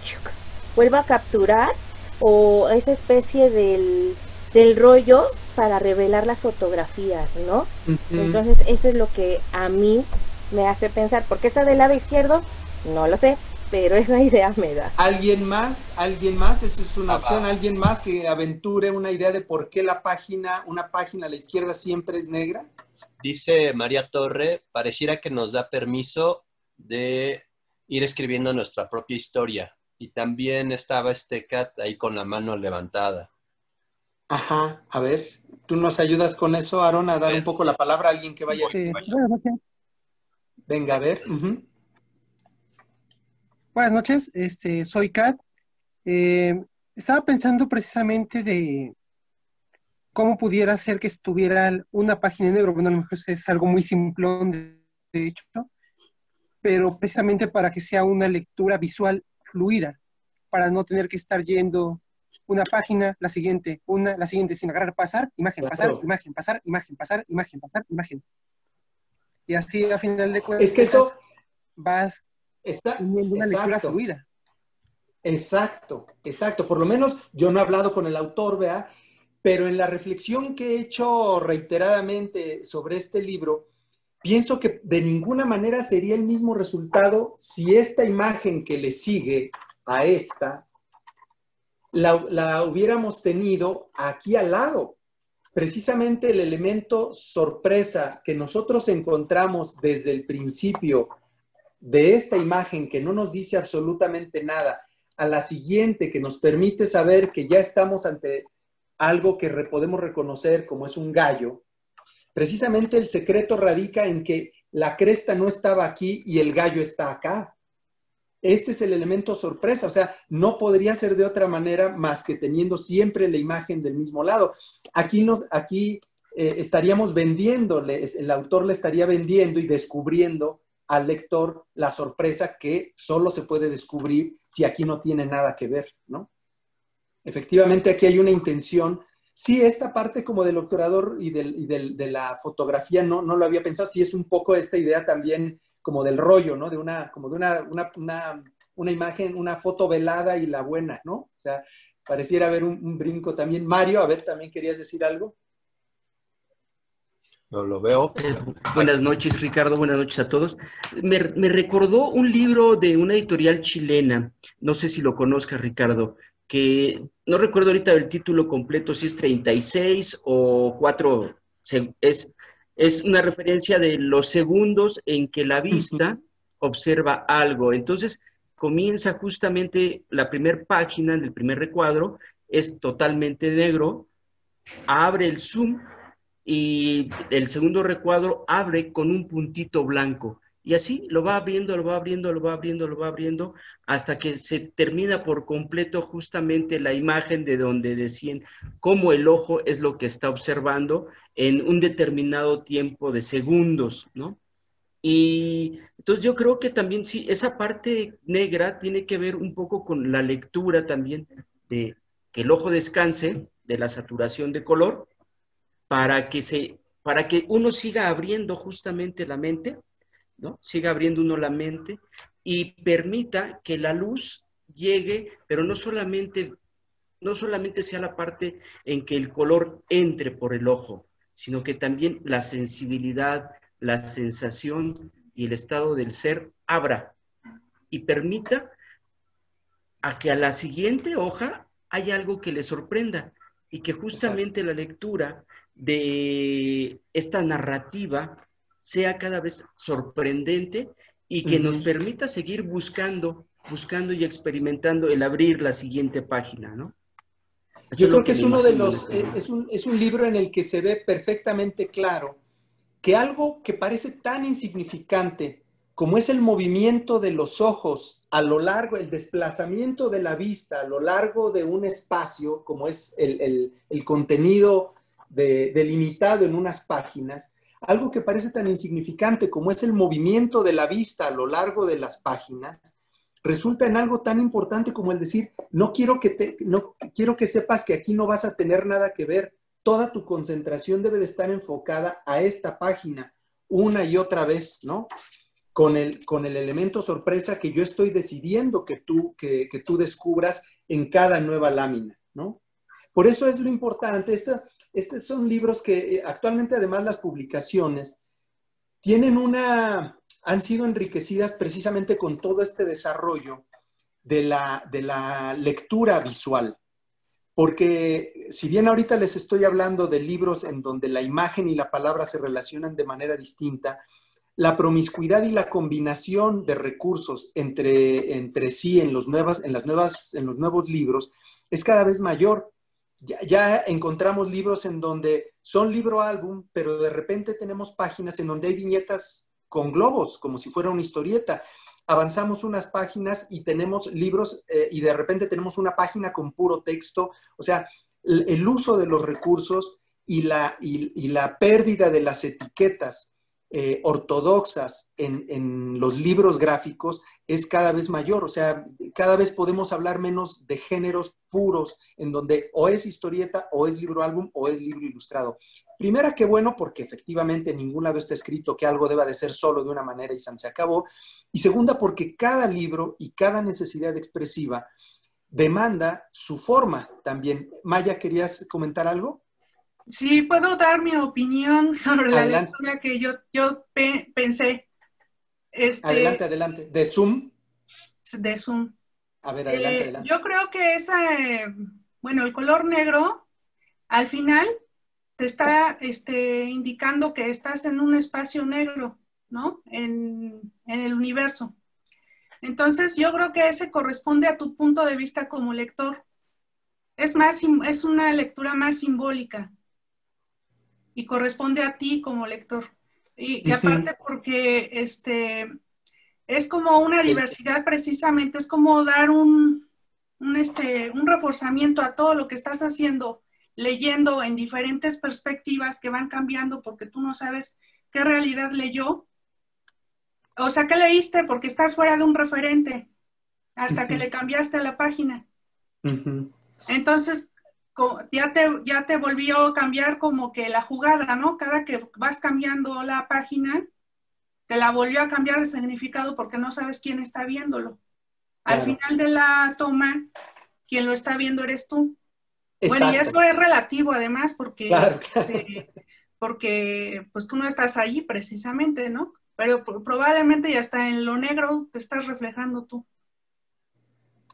Vuelvo a capturar, o esa especie del rollo para revelar las fotografías, ¿no? Entonces eso es lo que a mí me hace pensar. ¿Por qué está del lado izquierdo? No lo sé, pero esa idea me da. ¿Alguien más? Eso es una opción. ¿Alguien más que aventure una idea de por qué una página a la izquierda siempre es negra? Dice María Torre, pareciera que nos da permiso de ir escribiendo nuestra propia historia. Y también estaba Cat ahí con la mano levantada. Ajá, a ver, ¿tú nos ayudas con eso, Aaron, a dar un poco la palabra a alguien que vaya a decir? Venga, a ver. Buenas noches, soy Kat. Estaba pensando precisamente de cómo pudiera ser que estuviera una página en negro. Bueno, a lo mejor es algo muy simplón, de hecho, pero precisamente para que sea una lectura visual fluida, para no tener que estar yendo una página, la siguiente, sin agarrar, pasar, imagen, Claro. pasar, imagen, pasar, imagen, pasar, imagen, pasar, imagen. Y así, a final de cuentas, Es que eso vas teniendo una lectura fluida. Exacto. Por lo menos yo no he hablado con el autor, ¿verdad? Pero en la reflexión que he hecho reiteradamente sobre este libro, pienso que de ninguna manera sería el mismo resultado si esta imagen que le sigue a esta la hubiéramos tenido aquí al lado. Precisamente el elemento sorpresa que nosotros encontramos desde el principio de esta imagen que no nos dice absolutamente nada, a la siguiente que nos permite saber que ya estamos ante algo que podemos reconocer como es un gallo, precisamente el secreto radica en que la cresta no estaba aquí y el gallo está acá. Este es el elemento sorpresa, o sea, no podría ser de otra manera más que teniendo siempre la imagen del mismo lado. Aquí estaríamos vendiéndole, el autor le estaría vendiendo y descubriendo al lector la sorpresa que solo se puede descubrir si aquí no tiene nada que ver, ¿no? Efectivamente, aquí hay una intención. Sí, esta parte como del obturador y de la fotografía no lo había pensado. Sí, es un poco esta idea también como del rollo, ¿no? Como de una imagen, una foto velada y la buena, ¿no? O sea, pareciera haber un brinco también. Mario, a ver, ¿también querías decir algo? No lo veo. Buenas noches, Ricardo. Buenas noches a todos. Me recordó un libro de una editorial chilena, no sé si lo conozcas, Ricardo, que no recuerdo ahorita el título completo, si es 36 o 4, es una referencia de los segundos en que la vista observa algo. Entonces, comienza justamente la primera página, en el primer recuadro, es totalmente negro, abre el zoom y el segundo recuadro abre con un puntito blanco. Y así lo va abriendo, lo va abriendo, lo va abriendo, lo va abriendo, hasta que se termina por completo justamente la imagen de donde decían cómo el ojo es lo que está observando en un determinado tiempo de segundos, ¿no? Y entonces yo creo que también sí, esa parte negra tiene que ver un poco con la lectura también de que el ojo descanse de la saturación de color para que uno siga abriendo justamente la mente, ¿no? Siga abriendo uno la mente y permita que la luz llegue, pero no solamente sea la parte en que el color entre por el ojo, sino que también la sensibilidad, la sensación y el estado del ser abra y permita a que a la siguiente hoja haya algo que le sorprenda y que justamente la lectura de esta narrativa sea cada vez sorprendente y que nos permita seguir buscando y experimentando el abrir la siguiente página, ¿no? Yo creo que es uno de los, es un libro en el que se ve perfectamente claro que algo que parece tan insignificante como es el movimiento de los ojos a lo largo, el desplazamiento de la vista a lo largo de un espacio, como es el contenido delimitado en unas páginas, algo que parece tan insignificante como es el movimiento de la vista a lo largo de las páginas, resulta en algo tan importante como el decir, no quiero que sepas que aquí no vas a tener nada que ver, toda tu concentración debe de estar enfocada a esta página una y otra vez, ¿no? Con el elemento sorpresa que yo estoy decidiendo que tú descubras en cada nueva lámina, ¿no? Por eso es lo importante. Estos son libros que actualmente, además, las publicaciones han sido enriquecidas precisamente con todo este desarrollo de la lectura visual. Porque si bien ahorita les estoy hablando de libros en donde la imagen y la palabra se relacionan de manera distinta, la promiscuidad y la combinación de recursos entre sí en los nuevos libros es cada vez mayor. Ya encontramos libros en donde son libro álbum, pero de repente tenemos páginas en donde hay viñetas con globos, como si fuera una historieta. Avanzamos unas páginas y tenemos libros y de repente tenemos una página con puro texto. O sea, el uso de los recursos y la pérdida de las etiquetas ortodoxas en los libros gráficos es cada vez mayor. O sea, cada vez podemos hablar menos de géneros puros en donde o es historieta o es libro álbum o es libro ilustrado. Primera, qué bueno, porque efectivamente en ningún lado está escrito que algo deba de ser solo de una manera y se acabó. Y segunda, porque cada libro y cada necesidad expresiva demanda su forma también. Maya, ¿querías comentar algo? Sí, puedo dar mi opinión sobre la Adelante. lectura que yo pensé. Adelante. ¿De Zoom? De Zoom. A ver, adelante. Yo creo que el color negro, al final, te está indicando que estás en un espacio negro, ¿no? En el universo. Entonces, yo creo que ese corresponde a tu punto de vista como lector. Es una lectura más simbólica y corresponde a ti como lector. Y aparte porque es como una diversidad precisamente, es como dar un reforzamiento a todo lo que estás haciendo, leyendo en diferentes perspectivas que van cambiando porque tú no sabes qué realidad leyó. O sea, ¿qué leíste? Porque estás fuera de un referente hasta que le cambiaste a la página. Entonces, ya te volvió a cambiar como que la jugada, ¿no? Cada que vas cambiando la página, te la volvió a cambiar de significado porque no sabes quién está viéndolo. Al final de la toma, quien lo está viendo eres tú. Exacto. Bueno, y eso es relativo además porque, porque pues tú no estás allí precisamente, ¿no? Pero probablemente ya hasta en lo negro te estás reflejando tú.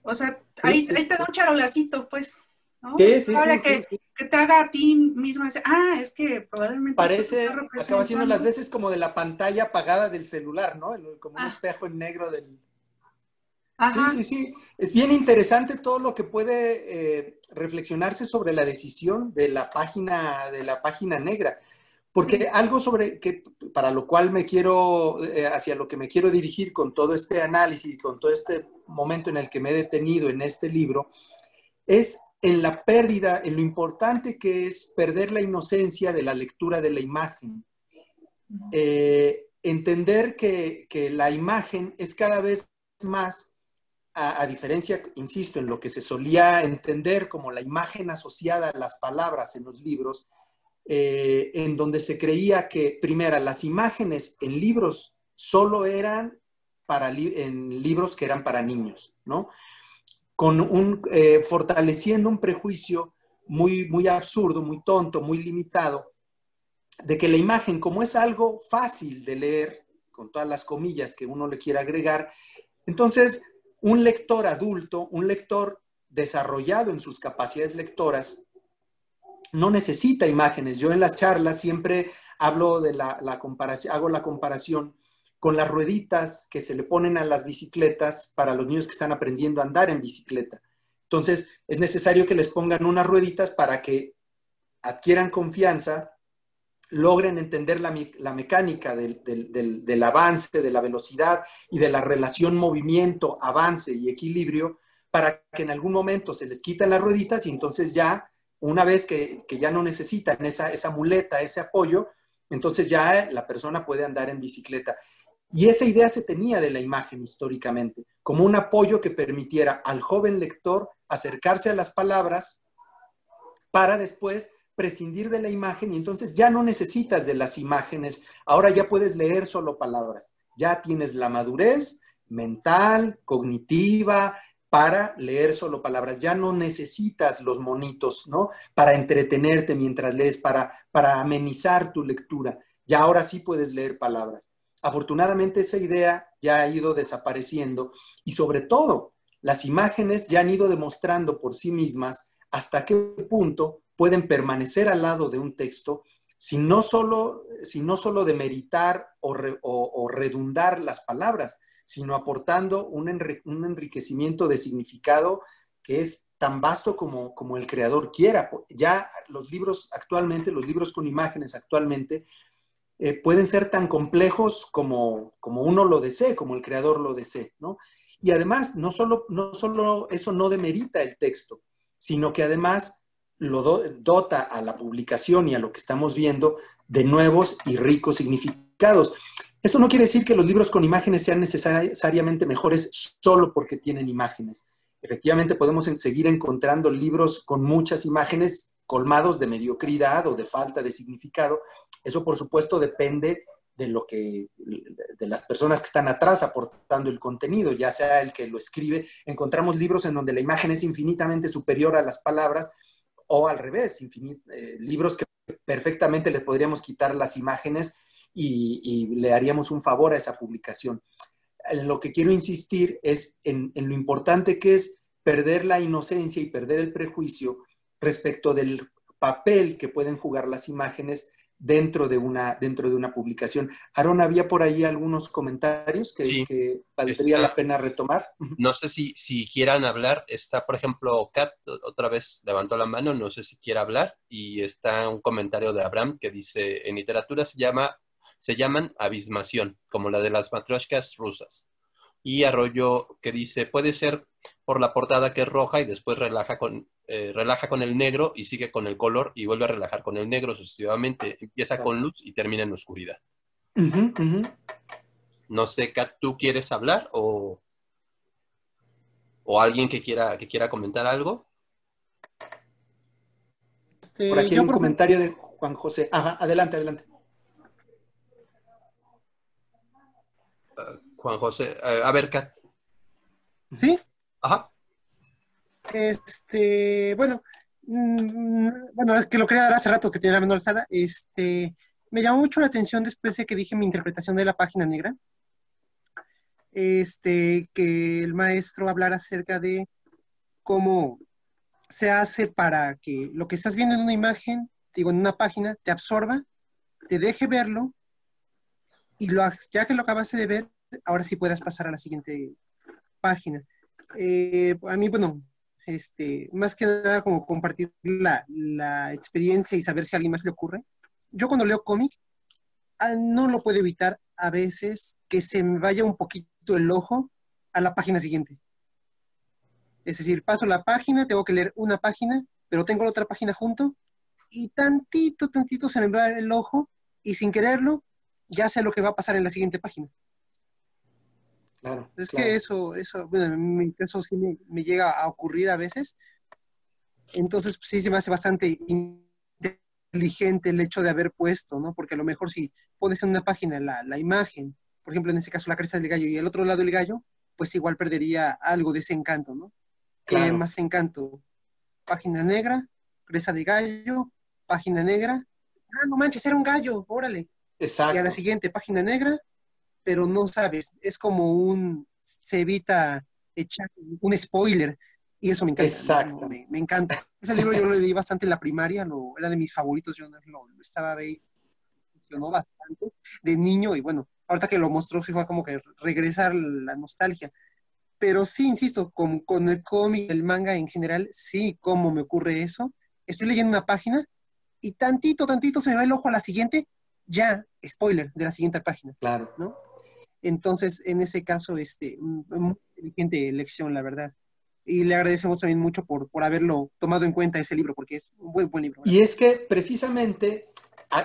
O sea, ahí te da un charolacito, pues, ¿no? Sí. Que te haga a ti misma, es que probablemente... Parece, acaba siendo las veces como de la pantalla apagada del celular, ¿no? Como un espejo en negro del... Ajá. Sí. Es bien interesante todo lo que puede reflexionarse sobre la decisión de la página negra. Porque algo sobre que, para lo cual me quiero, hacia lo que me quiero dirigir con todo este análisis, con todo este momento en el que me he detenido en este libro, es en la pérdida, en lo importante que es perder la inocencia de la lectura de la imagen. Entender que la imagen es cada vez más, a diferencia, insisto, en lo que se solía entender como la imagen asociada a las palabras en los libros, en donde se creía que, primero, las imágenes en libros solo eran en libros que eran para niños, ¿no? Fortaleciendo un prejuicio muy absurdo, muy tonto, muy limitado, de que la imagen, como es algo fácil de leer, con todas las comillas que uno le quiera agregar, entonces un lector adulto, un lector desarrollado en sus capacidades lectoras, no necesita imágenes. Yo en las charlas siempre hablo de la comparación, hago la comparación con las rueditas que se le ponen a las bicicletas para los niños que están aprendiendo a andar en bicicleta. Entonces, es necesario que les pongan unas rueditas para que adquieran confianza, logren entender la mecánica del avance, de la velocidad y de la relación movimiento, avance y equilibrio, para que en algún momento se les quitan las rueditas y entonces ya, una vez que ya no necesitan esa muleta, ese apoyo, entonces ya la persona puede andar en bicicleta. Y esa idea se tenía de la imagen históricamente, como un apoyo que permitiera al joven lector acercarse a las palabras para después prescindir de la imagen y entonces ya no necesitas de las imágenes, ahora ya puedes leer solo palabras, ya tienes la madurez mental, cognitiva, para leer solo palabras, ya no necesitas los monitos, ¿no? Para entretenerte mientras lees, para amenizar tu lectura, ya ahora sí puedes leer palabras. Afortunadamente esa idea ya ha ido desapareciendo y sobre todo las imágenes ya han ido demostrando por sí mismas hasta qué punto pueden permanecer al lado de un texto si no solo demeritar o redundar las palabras, sino aportando un enriquecimiento de significado que es tan vasto como el creador quiera. Ya los libros actualmente, los libros con imágenes actualmente, pueden ser tan complejos como uno lo desee, como el creador lo desee, ¿no? Y además, no solo eso no demerita el texto, sino que además lo dota a la publicación y a lo que estamos viendo de nuevos y ricos significados. Eso no quiere decir que los libros con imágenes sean necesariamente mejores solo porque tienen imágenes. Efectivamente, podemos seguir encontrando libros con muchas imágenes colmados de mediocridad o de falta de significado. Eso, por supuesto, depende de las personas que están atrás aportando el contenido, ya sea el que lo escribe. Encontramos libros en donde la imagen es infinitamente superior a las palabras, o al revés, libros que perfectamente le podríamos quitar las imágenes y le haríamos un favor a esa publicación. En lo que quiero insistir es en lo importante que es perder la inocencia y perder el prejuicio respecto del papel que pueden jugar las imágenes dentro de una publicación. Aaron, había por ahí algunos comentarios que valdría la pena retomar. No sé si quieran hablar. Está, por ejemplo, Kat, otra vez levantó la mano, no sé si quiere hablar. Y está un comentario de Abraham que dice, en literatura se llaman abismación, como la de las matrioshkas rusas. Y Arroyo que dice, puede ser por la portada que es roja y después relaja con el negro y sigue con el color y vuelve a relajar con el negro sucesivamente. Empieza con luz y termina en oscuridad. No sé, Kat, ¿tú quieres hablar o alguien que quiera comentar algo? Por aquí hay un comentario de Juan José. Ajá, adelante. Juan José, a ver, Kat. ¿Sí? Ajá. Bueno, es que lo quería dar hace rato que tenía la mano alzada. Me llamó mucho la atención después de que dije mi interpretación de la página negra. Que el maestro hablara acerca de cómo se hace para que lo que estás viendo en una imagen, en una página, te absorba, te deje verlo, y ya que lo acabaste de ver, ahora sí puedas pasar a la siguiente página. A mí, más que nada como compartir la experiencia y saber si a alguien más le ocurre. yo cuando leo cómic, no lo puedo evitar a veces que se me vaya un poquito el ojo a la página siguiente. Es decir, paso la página, tengo que leer una página, pero tengo la otra página junto y tantito se me va el ojo y sin quererlo ya sé lo que va a pasar en la siguiente página. Claro, Es claro. que eso, bueno, en mi caso sí me llega a ocurrir a veces. Entonces, sí se me hace bastante inteligente el hecho de haber puesto, ¿no? Porque a lo mejor si pones en una página la imagen, por ejemplo, en este caso la cresta del gallo y al otro lado el gallo, pues igual perdería algo de ese encanto, ¿no? ¿Qué Claro. más encanto? Página negra, cresta de gallo, página negra. Ah, no manches, era un gallo, órale. Y a la Exacto. siguiente, página negra, pero no sabes, es como se evita echar un spoiler, y eso me encanta, Exacto. me encanta. Ese libro yo lo leí bastante en la primaria, era de mis favoritos, yo lo estaba ahí, funcionó bastante de niño, y bueno, ahorita que lo mostró, sí fue como que regresar la nostalgia. Pero sí, insisto, con el cómic, el manga en general, sí, cómo me ocurre eso. Estoy leyendo una página y tantito se me va el ojo a la siguiente, ya, spoiler de la siguiente página, Claro. ¿no? Entonces, en ese caso, muy inteligente elección, la verdad. Y le agradecemos también mucho por haberlo tomado en cuenta ese libro, porque es un buen libro. Y es que precisamente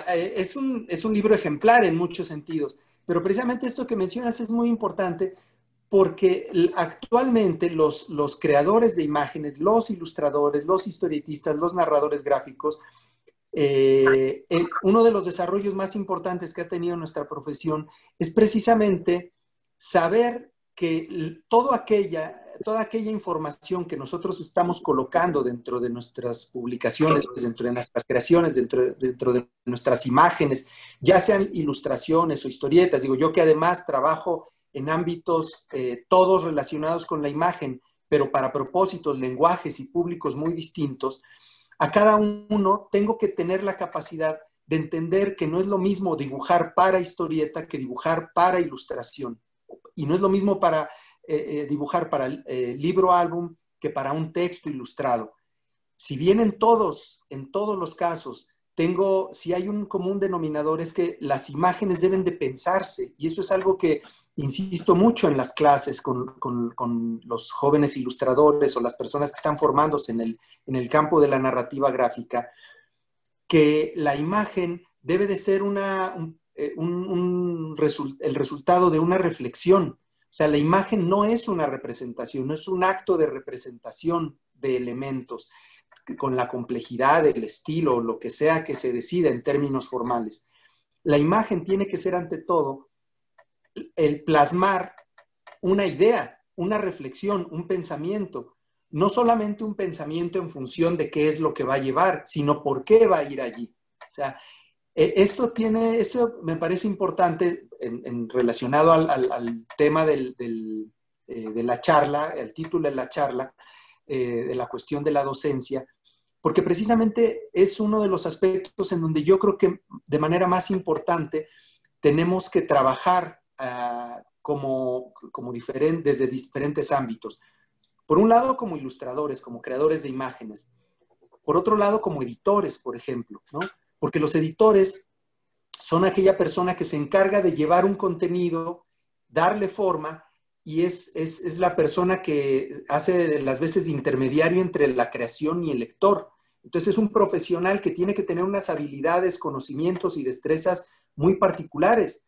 es un libro ejemplar en muchos sentidos, pero precisamente esto que mencionas es muy importante porque actualmente los creadores de imágenes, los ilustradores, los historietistas, los narradores gráficos, uno de los desarrollos más importantes que ha tenido nuestra profesión es precisamente saber que toda aquella información que nosotros estamos colocando dentro de nuestras publicaciones, dentro de nuestras creaciones, dentro de nuestras imágenes, ya sean ilustraciones o historietas, digo yo que además trabajo en ámbitos todos relacionados con la imagen, pero para propósitos, lenguajes y públicos muy distintos, a cada uno tengo que tener la capacidad de entender que no es lo mismo dibujar para historieta que dibujar para ilustración. Y no es lo mismo para dibujar para libro álbum que para un texto ilustrado. Si bien en todos los casos, si hay un común denominador, es que las imágenes deben de pensarse, y eso es algo que insisto mucho en las clases con los jóvenes ilustradores o las personas que están formándose en el campo de la narrativa gráfica, que la imagen debe de ser el resultado de una reflexión. O sea, la imagen no es una representación, no es un acto de representación de elementos con la complejidad, el estilo, lo que sea que se decida en términos formales. La imagen tiene que ser ante todo el plasmar una idea, una reflexión, un pensamiento. No solamente un pensamiento en función de qué es lo que va a llevar, sino por qué va a ir allí. O sea, esto me parece importante relacionado al tema de la charla, el título de la charla, de la cuestión de la docencia, porque precisamente es uno de los aspectos en donde yo creo que de manera más importante tenemos que trabajar desde diferentes ámbitos. Por un lado, como ilustradores, como creadores de imágenes. Por otro lado, como editores, por ejemplo, ¿no? Porque los editores son aquella persona que se encarga de llevar un contenido, darle forma, y es la persona que hace las veces de intermediario entre la creación y el lector. Entonces es un profesional que tiene que tener unas habilidades, conocimientos y destrezas muy particulares.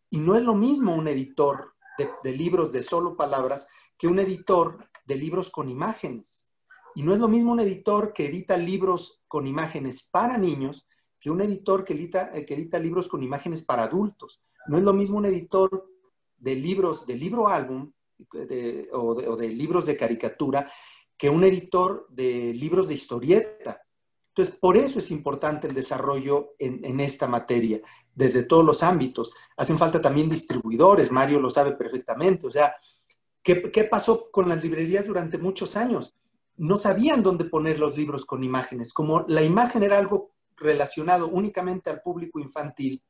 Y no es lo mismo un editor de libros de solo palabras que un editor de libros con imágenes. Y no es lo mismo un editor que edita libros con imágenes para niños que un editor que edita libros con imágenes para adultos. No es lo mismo un editor de libros, de libro álbum o de libros de caricatura que un editor de libros de historieta. Entonces, por eso es importante el desarrollo en esta materia, desde todos los ámbitos. Hacen falta también distribuidores, Mario lo sabe perfectamente. O sea, ¿qué pasó con las librerías durante muchos años? No sabían dónde poner los libros con imágenes. Como la imagen era algo relacionado únicamente al público infantil,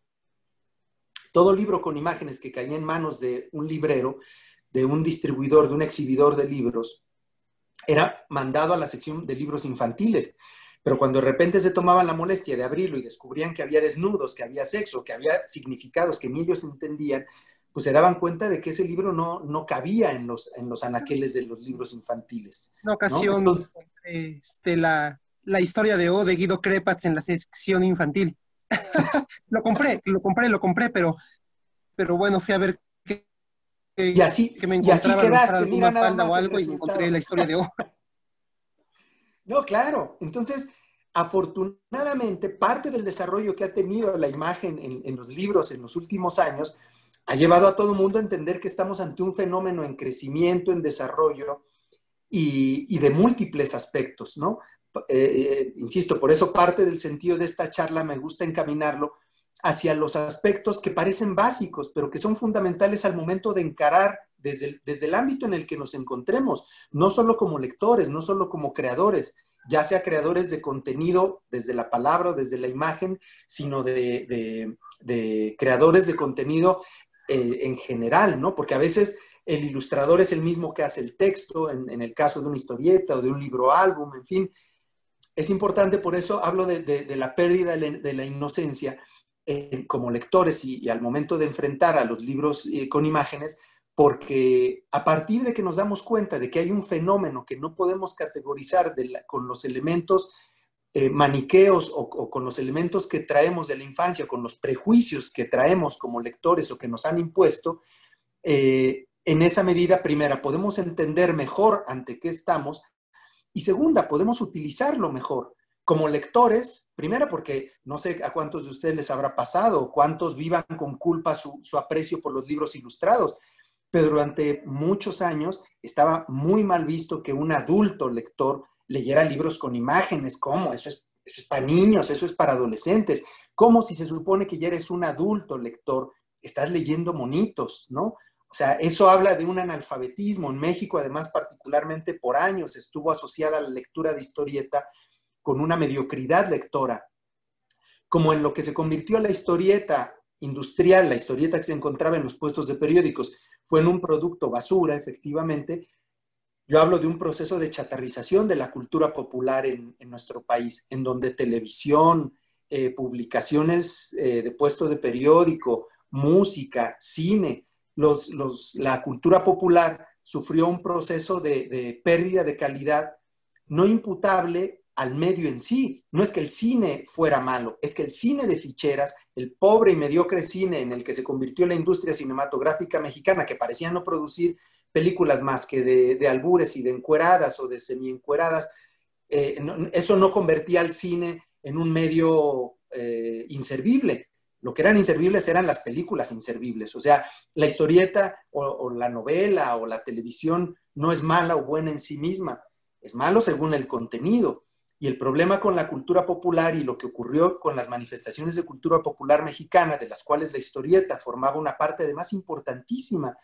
todo libro con imágenes que caía en manos de un librero, de un distribuidor, de un exhibidor de libros, era mandado a la sección de libros infantiles. Pero cuando de repente se tomaban la molestia de abrirlo y descubrían que había desnudos, que había sexo, que había significados que ni ellos entendían, pues se daban cuenta de que ese libro no cabía en los anaqueles de los libros infantiles. Una ¿No? ocasión, Entonces, la historia de O de Guido Crepats en la sección infantil. Lo compré, pero bueno, fui a ver y así que me encontraba a lo mejor quedaste, mira alguna nada falda más o el algo y me encontré resultado. la historia de O. No, claro. Entonces, afortunadamente, parte del desarrollo que ha tenido la imagen en los libros en los últimos años ha llevado a todo el mundo a entender que estamos ante un fenómeno en crecimiento, en desarrollo y de múltiples aspectos, ¿no? Insisto, por eso parte del sentido de esta charla me gusta encaminarlo hacia los aspectos que parecen básicos, pero que son fundamentales al momento de encarar desde el ámbito en el que nos encontremos, no solo como lectores, no solo como creadores, ya sea creadores de contenido desde la palabra o desde la imagen, sino de creadores de contenido en general, ¿no? Porque a veces el ilustrador es el mismo que hace el texto, en el caso de una historieta o de un libro álbum, en fin. Es importante, por eso hablo de la pérdida de la inocencia como lectores y al momento de enfrentar a los libros con imágenes, porque a partir de que nos damos cuenta de que hay un fenómeno que no podemos categorizar con los elementos maniqueos o con los elementos que traemos de la infancia, con los prejuicios que traemos como lectores o que nos han impuesto, en esa medida, primera, podemos entender mejor ante qué estamos y segunda, podemos utilizarlo mejor. Como lectores, primera porque no sé a cuántos de ustedes les habrá pasado, cuántos vivan con culpa su aprecio por los libros ilustrados, pero durante muchos años estaba muy mal visto que un adulto lector leyera libros con imágenes. ¿Cómo? Eso es para niños, eso es para adolescentes. ¿Cómo si se supone que ya eres un adulto lector, estás leyendo monitos, ¿no? O sea, eso habla de un analfabetismo. En México, además, particularmente por años, estuvo asociada la lectura de historieta con una mediocridad lectora. Como en lo que se convirtió la historieta industrial, la historieta que se encontraba en los puestos de periódicos, fue en un producto basura, efectivamente. Yo hablo de un proceso de chatarrización de la cultura popular en nuestro país, en donde televisión, publicaciones de puestos de periódico, música, cine, la cultura popular sufrió un proceso de pérdida de calidad no imputable al medio en sí. No es que el cine fuera malo, es que el cine de ficheras, el pobre y mediocre cine en el que se convirtió la industria cinematográfica mexicana, que parecía no producir películas más que de albures y de encueradas o de semi-encueradas, eso no convertía al cine en un medio inservible. Lo que eran inservibles eran las películas inservibles. O sea, la historieta o la novela o la televisión no es mala o buena en sí misma, es malo según el contenido. Y el problema con la cultura popular y lo que ocurrió con las manifestaciones de cultura popular mexicana, de las cuales la historieta formaba una parte además importantísima,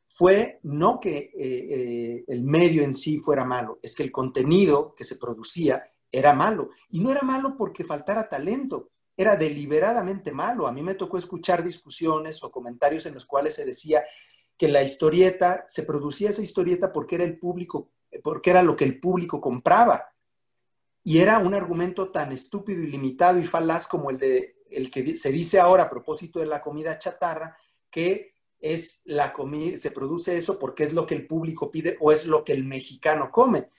fue no que el medio en sí fuera malo, es que el contenido que se producía era malo. Y no era malo porque faltara talento, era deliberadamente malo. A mí me tocó escuchar discusiones o comentarios en los cuales se decía que la historieta, se producía esa historieta porque era el público, porque era lo que el público compraba. Y era un argumento tan estúpido y limitado y falaz como el que se dice ahora a propósito de la comida chatarra, que es la comida, se produce eso porque es lo que el público pide o es lo que el mexicano come.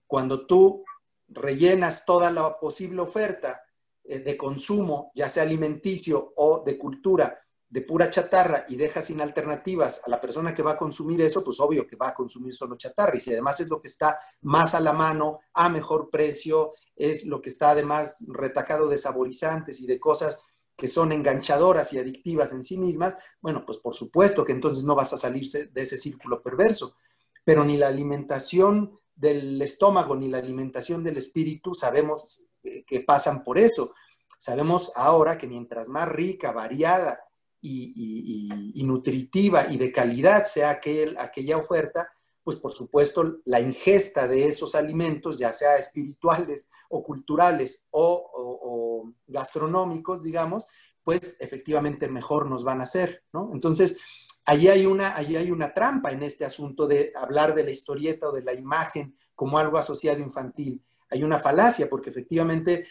Cuando tú rellenas toda la posible oferta de consumo, ya sea alimenticio o de cultura, de pura chatarra y dejas sin alternativas a la persona que va a consumir eso, pues obvio que va a consumir solo chatarra. Y si además es lo que está más a la mano, a mejor precio, es lo que está además retacado de saborizantes y de cosas que son enganchadoras y adictivas en sí mismas, bueno, pues por supuesto que entonces no vas a salirse de ese círculo perverso. Pero ni la alimentación del estómago ni la alimentación del espíritu sabemos que pasan por eso. Sabemos ahora que mientras más rica, variada y nutritiva y de calidad sea aquella oferta, pues por supuesto la ingesta de esos alimentos, ya sea espirituales o culturales o gastronómicos, digamos, pues efectivamente mejor nos van a hacer, ¿no? Entonces, allí hay una trampa en este asunto de hablar de la historieta o de la imagen como algo asociado infantil. hay una falacia, porque efectivamente,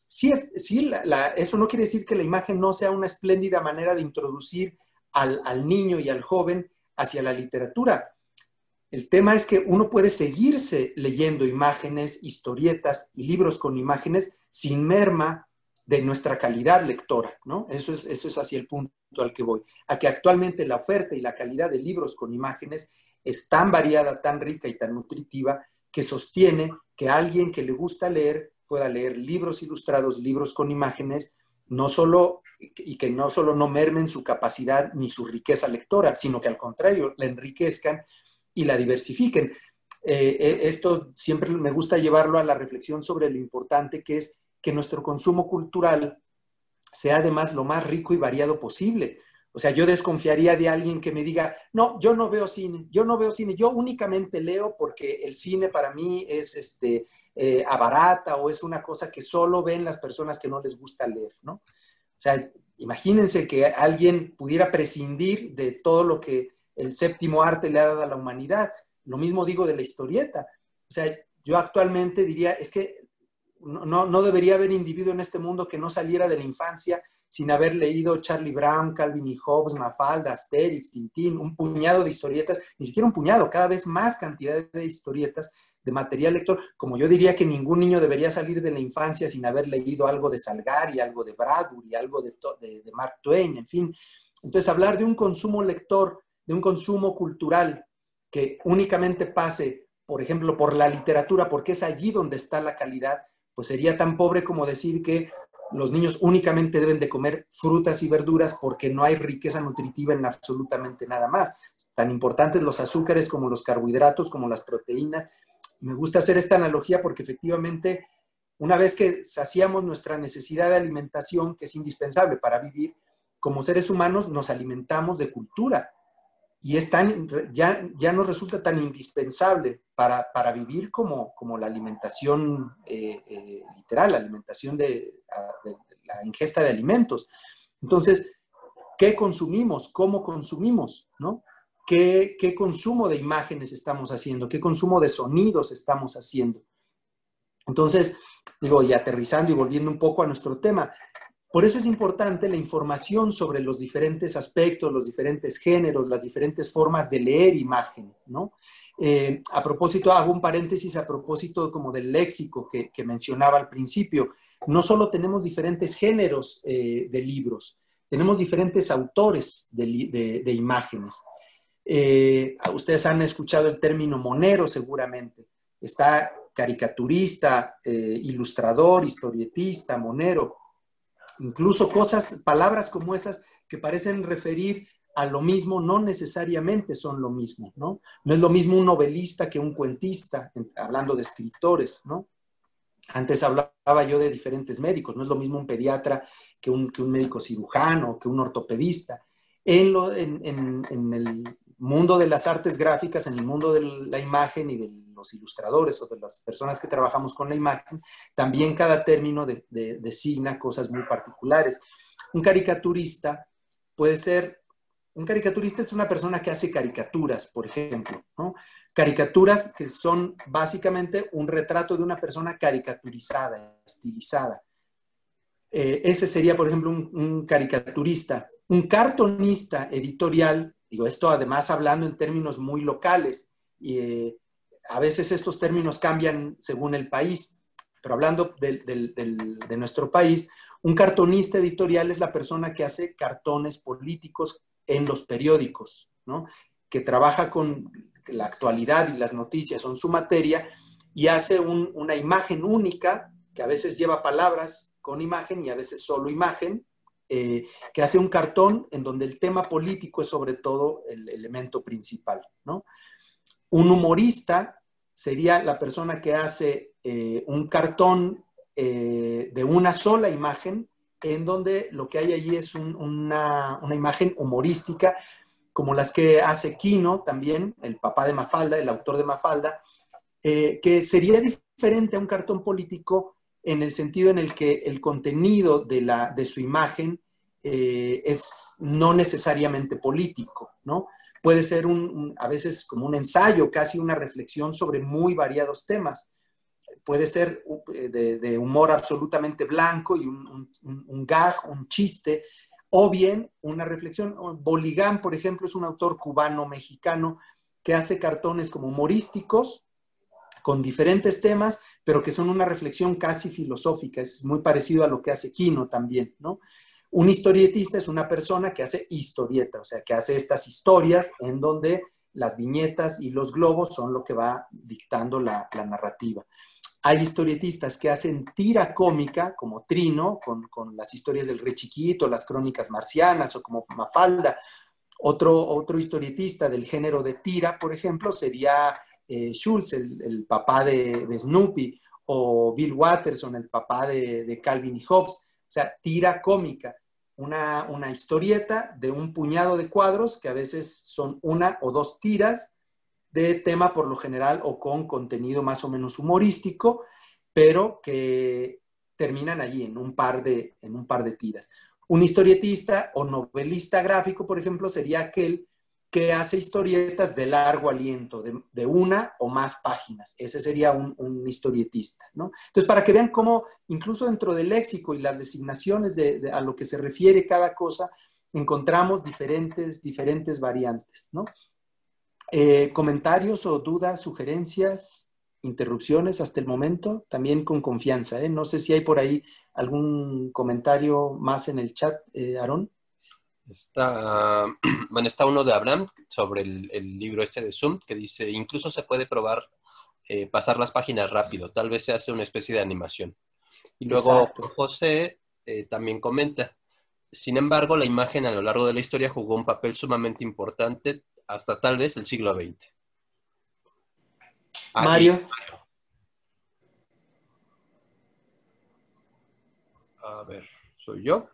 sí, eso no quiere decir que la imagen no sea una espléndida manera de introducir al niño y al joven hacia la literatura. El tema es que uno puede seguirse leyendo imágenes, historietas y libros con imágenes sin merma de nuestra calidad lectora, ¿no? Eso es hacia el punto al que voy. A que actualmente la oferta y la calidad de libros con imágenes es tan variada, tan rica y tan nutritiva que sostiene que alguien que le gusta leer pueda leer libros ilustrados, libros con imágenes, y que no solo no mermen su capacidad ni su riqueza lectora, sino que al contrario, la enriquezcan y la diversifiquen. Esto siempre me gusta llevarlo a la reflexión sobre lo importante que es que nuestro consumo cultural sea además lo más rico y variado posible. O sea, yo desconfiaría de alguien que me diga, no, yo no veo cine, yo únicamente leo porque el cine para mí es abarata o es una cosa que solo ven las personas que no les gusta leer, ¿no? O sea, imagínense que alguien pudiera prescindir de todo lo que el séptimo arte le ha dado a la humanidad. Lo mismo digo de la historieta. O sea, yo actualmente diría, es que no debería haber individuo en este mundo que no saliera de la infancia sin haber leído Charlie Brown, Calvin y Hobbes, Mafalda, Asterix, Tintín, un puñado de historietas, ni siquiera un puñado, cada vez más cantidad de historietas, de material lector, como yo diría que ningún niño debería salir de la infancia sin haber leído algo de Salgari, algo de Bradbury, algo de Mark Twain, en fin. Entonces, hablar de un consumo lector, de un consumo cultural que únicamente pase, por ejemplo, por la literatura, porque es allí donde está la calidad, pues sería tan pobre como decir que los niños únicamente deben de comer frutas y verduras porque no hay riqueza nutritiva en absolutamente nada más. Tan importantes los azúcares como los carbohidratos, como las proteínas. Me gusta hacer esta analogía porque efectivamente, una vez que saciamos nuestra necesidad de alimentación, que es indispensable para vivir, como seres humanos nos alimentamos de cultura. Y ya nos resulta tan indispensable para vivir como la alimentación literal, la alimentación de la ingesta de alimentos. Entonces, ¿qué consumimos? ¿Cómo consumimos? ¿No? ¿Qué consumo de imágenes estamos haciendo? ¿Qué consumo de sonidos estamos haciendo? Entonces, digo, y aterrizando y volviendo un poco a nuestro tema, por eso es importante la información sobre los diferentes aspectos, los diferentes géneros, las diferentes formas de leer imagen, ¿no? A propósito, hago un paréntesis a propósito como del léxico que mencionaba al principio. No solo tenemos diferentes géneros de libros, tenemos diferentes autores de imágenes. Ustedes han escuchado el término monero seguramente. Está caricaturista, ilustrador, historietista, monero. Incluso palabras como esas que parecen referir a lo mismo, no necesariamente son lo mismo, ¿no? No es lo mismo un novelista que un cuentista, hablando de escritores, ¿no? Antes hablaba yo de diferentes médicos, no es lo mismo un pediatra que un médico cirujano, que un ortopedista. En el mundo de las artes gráficas, en el mundo de la imagen y de los ilustradores o de las personas que trabajamos con la imagen, también cada término designa cosas muy particulares. Un caricaturista es una persona que hace caricaturas, por ejemplo, ¿no? Caricaturas que son básicamente un retrato de una persona caricaturizada, estilizada. Ese sería, por ejemplo, un caricaturista. Un cartonista editorial, digo esto además hablando en términos muy locales, y a veces estos términos cambian según el país, pero hablando de nuestro país, un cartonista editorial es la persona que hace cartones políticos en los periódicos, ¿no? Que trabaja con la actualidad y las noticias son su materia y hace una imagen única, que a veces lleva palabras con imagen y a veces solo imagen, que hace un cartón en donde el tema político es sobre todo el elemento principal, ¿no? Un humorista sería la persona que hace un cartón de una sola imagen, en donde lo que hay allí es una imagen humorística, como las que hace Quino también, el papá de Mafalda, el autor de Mafalda, que sería diferente a un cartón político en el sentido en el que el contenido de su imagen es no necesariamente político, ¿no? Puede ser a veces como un ensayo, casi una reflexión sobre muy variados temas. puede ser de humor absolutamente blanco y un gag, un chiste, o bien una reflexión. Boligán, por ejemplo, es un autor cubano-mexicano que hace cartones como humorísticos, con diferentes temas, pero que son una reflexión casi filosófica. Es muy parecido a lo que hace Quino también, ¿no? Un historietista es una persona que hace historieta, o sea, que hace estas historias en donde las viñetas y los globos son lo que va dictando la narrativa. Hay historietistas que hacen tira cómica, como Trino, con las historias del Rey Chiquito, las crónicas marcianas, o como Mafalda. Otro historietista del género de tira, por ejemplo, sería Schultz, el papá de Snoopy, o Bill Watterson, el papá de Calvin y Hobbes. O sea, tira cómica, una historieta de un puñado de cuadros que a veces son una o dos tiras de tema por lo general o con contenido más o menos humorístico, pero que terminan allí en un par de tiras. Un historietista o novelista gráfico, por ejemplo, sería aquel que hace historietas de largo aliento, de una o más páginas. Ese sería un historietista, ¿no? Entonces, para que vean cómo, incluso dentro del léxico y las designaciones a lo que se refiere cada cosa, encontramos diferentes variantes, ¿no? ¿Comentarios o dudas, sugerencias, interrupciones hasta el momento? También con confianza, ¿eh? No sé si hay por ahí algún comentario más en el chat, Aarón. Está uno de Abraham sobre el libro este de Zoom, que dice, incluso se puede probar pasar las páginas rápido, tal vez se hace una especie de animación. Y luego Exacto. José también comenta, sin embargo, la imagen a lo largo de la historia jugó un papel sumamente importante hasta tal vez el siglo XX. Mario. A ver, ¿soy yo?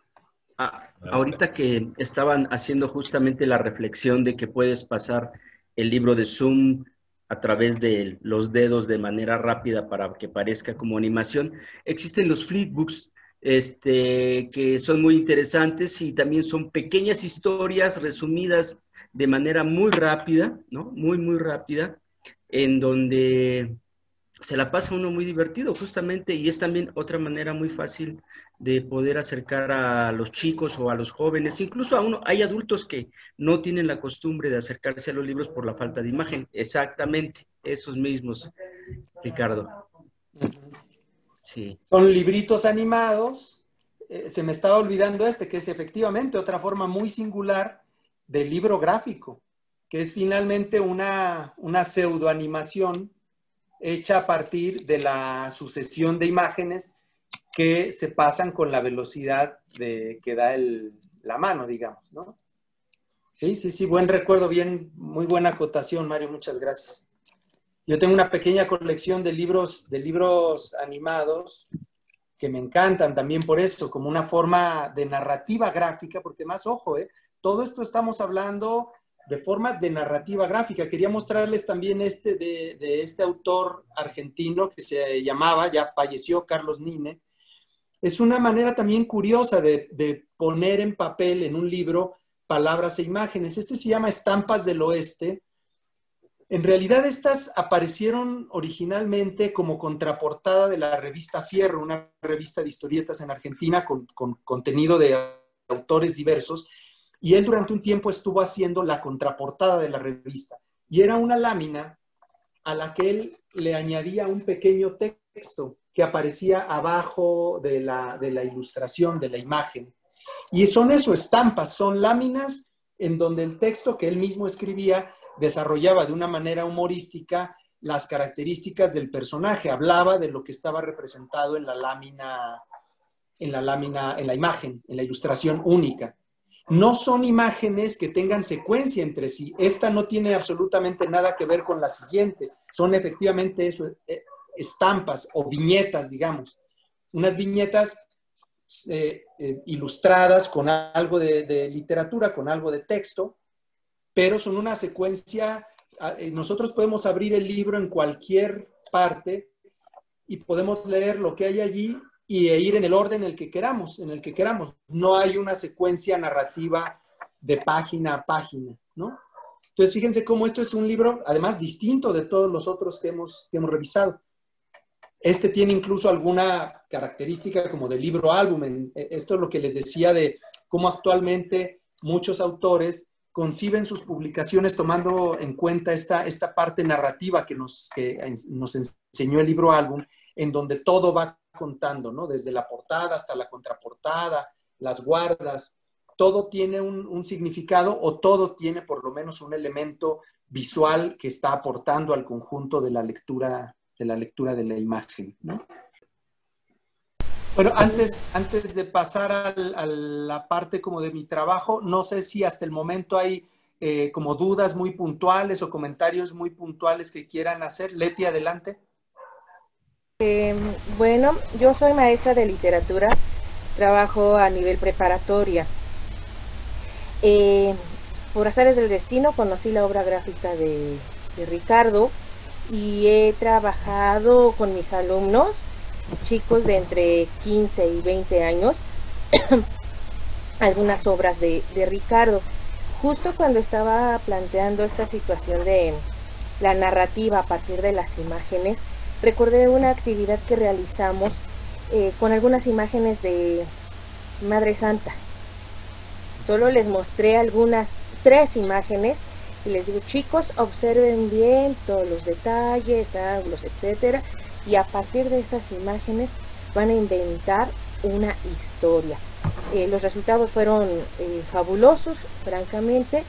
Ahorita que estaban haciendo justamente la reflexión de que puedes pasar el libro de Zoom a través de los dedos de manera rápida para que parezca como animación, existen los flipbooks que son muy interesantes y también son pequeñas historias resumidas de manera muy rápida, ¿no? Muy rápida, en donde se la pasa uno muy divertido justamente, y es también otra manera muy fácil de poder acercar a los chicos o a los jóvenes, incluso a uno. Hay adultos que no tienen la costumbre de acercarse a los libros por la falta de imagen. Exactamente, esos mismos, Ricardo. Sí. Son libritos animados. Se me estaba olvidando que es efectivamente otra forma muy singular del libro gráfico, que es finalmente una pseudoanimación hecha a partir de la sucesión de imágenes que se pasan con la velocidad que da la mano, digamos, ¿no? Sí, buen recuerdo, muy buena acotación, Mario, muchas gracias. Yo tengo una pequeña colección de libros animados que me encantan también por eso, como una forma de narrativa gráfica, porque más, ojo, todo esto estamos hablando de formas de narrativa gráfica. Quería mostrarles también de este autor argentino que se llamaba, ya falleció, Carlos Nine. Es una manera también curiosa de poner en papel, en un libro, palabras e imágenes. Se llama Estampas del Oeste. En realidad estas aparecieron originalmente como contraportada de la revista Fierro, una revista de historietas en Argentina con contenido de autores diversos, y él durante un tiempo estuvo haciendo la contraportada de la revista. Y era una lámina a la que él le añadía un pequeño texto que aparecía abajo de la ilustración, de la imagen. Y son estampas, son láminas en donde el texto que él mismo escribía desarrollaba de una manera humorística las características del personaje, hablaba de lo que estaba representado en la lámina, en la imagen, en la ilustración única. No son imágenes que tengan secuencia entre sí. Esta no tiene absolutamente nada que ver con la siguiente. Son efectivamente estampas o viñetas, digamos. Unas viñetas ilustradas con algo de literatura, con algo de texto, pero son una secuencia. Nosotros podemos abrir el libro en cualquier parte y podemos leer lo que hay allí y ir en el orden en el que queramos. No hay una secuencia narrativa de página a página, ¿no? Entonces, fíjense cómo esto es un libro, además, distinto de todos los otros que hemos revisado. Este tiene incluso alguna característica como de libro álbum. Esto es lo que les decía de cómo actualmente muchos autores conciben sus publicaciones tomando en cuenta esta parte narrativa que nos enseñó el libro álbum, en donde todo va contando, ¿no? Desde la portada hasta la contraportada, las guardas, todo tiene un significado, o todo tiene por lo menos un elemento visual que está aportando al conjunto de la lectura de la imagen, ¿no? Bueno, antes de pasar a la parte como de mi trabajo, no sé si hasta el momento hay como dudas muy puntuales o comentarios muy puntuales que quieran hacer. Leti, adelante. Bueno, yo soy maestra de literatura, trabajo a nivel preparatoria. Por azares del destino conocí la obra gráfica de Ricardo y he trabajado con mis alumnos, chicos de entre 15 y 20 años, algunas obras de Ricardo. Justo cuando estaba planteando esta situación de la narrativa a partir de las imágenes, recordé una actividad que realizamos con algunas imágenes de Madre Santa. Solo les mostré algunas 3 imágenes y les digo, chicos, observen bien todos los detalles, ángulos, etcétera, y a partir de esas imágenes van a inventar una historia. Los resultados fueron fabulosos, francamente,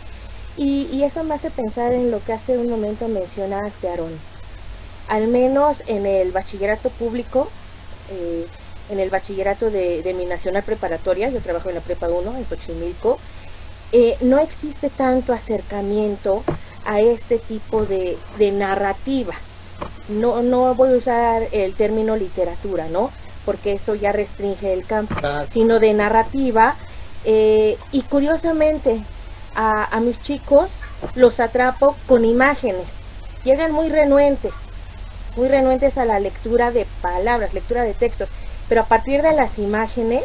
y eso me hace pensar en lo que hace un momento mencionaste, Aarón. Al menos en el bachillerato público, en el bachillerato de mi nacional preparatoria, yo trabajo en la prepa 1 en Xochimilco, no existe tanto acercamiento a este tipo de narrativa. No voy a usar el término literatura, ¿no? Porque eso ya restringe el campo, sino de narrativa. Y curiosamente, a mis chicos los atrapo con imágenes. Llegan muy renuentes a la lectura de palabras, lectura de textos, pero a partir de las imágenes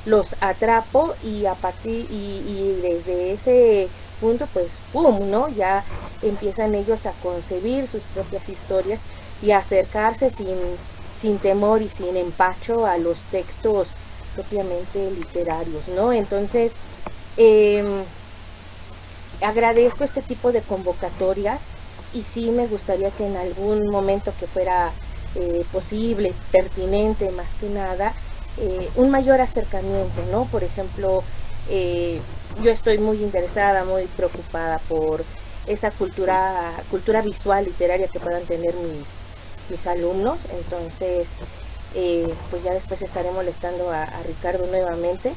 los atrapo y desde ese punto, pues, ¡pum!, ¿no? Ya empiezan ellos a concebir sus propias historias y a acercarse sin temor y sin empacho a los textos propiamente literarios, ¿no? Entonces, agradezco este tipo de convocatorias y sí me gustaría que en algún momento que fuera posible, pertinente más que nada, un mayor acercamiento, ¿no? Por ejemplo, yo estoy muy interesada, muy preocupada por esa cultura visual, literaria que puedan tener mis alumnos. Entonces, pues ya después estaré molestando a Ricardo nuevamente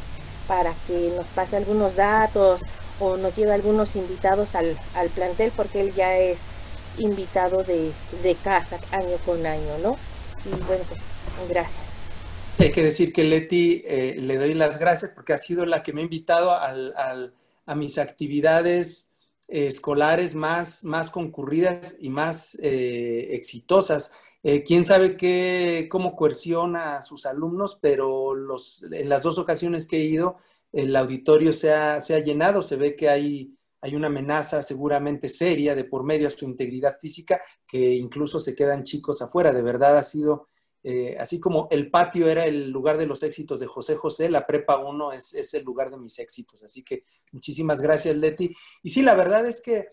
para que nos pase algunos datos o nos lleve algunos invitados al plantel, porque él ya es invitado de casa año con año, ¿no? Y bueno, pues gracias. Hay que decir que Leti, le doy las gracias porque ha sido la que me ha invitado a mis actividades escolares más concurridas y más exitosas. Quién sabe cómo coerciona a sus alumnos, pero en las 2 ocasiones que he ido, el auditorio se ha llenado. Se ve que hay una amenaza seguramente seria de por medio a su integridad física, que incluso se quedan chicos afuera. De verdad ha sido... así como el patio era el lugar de los éxitos de José José, la prepa 1 es el lugar de mis éxitos. Así que muchísimas gracias, Leti. Y sí, la verdad es que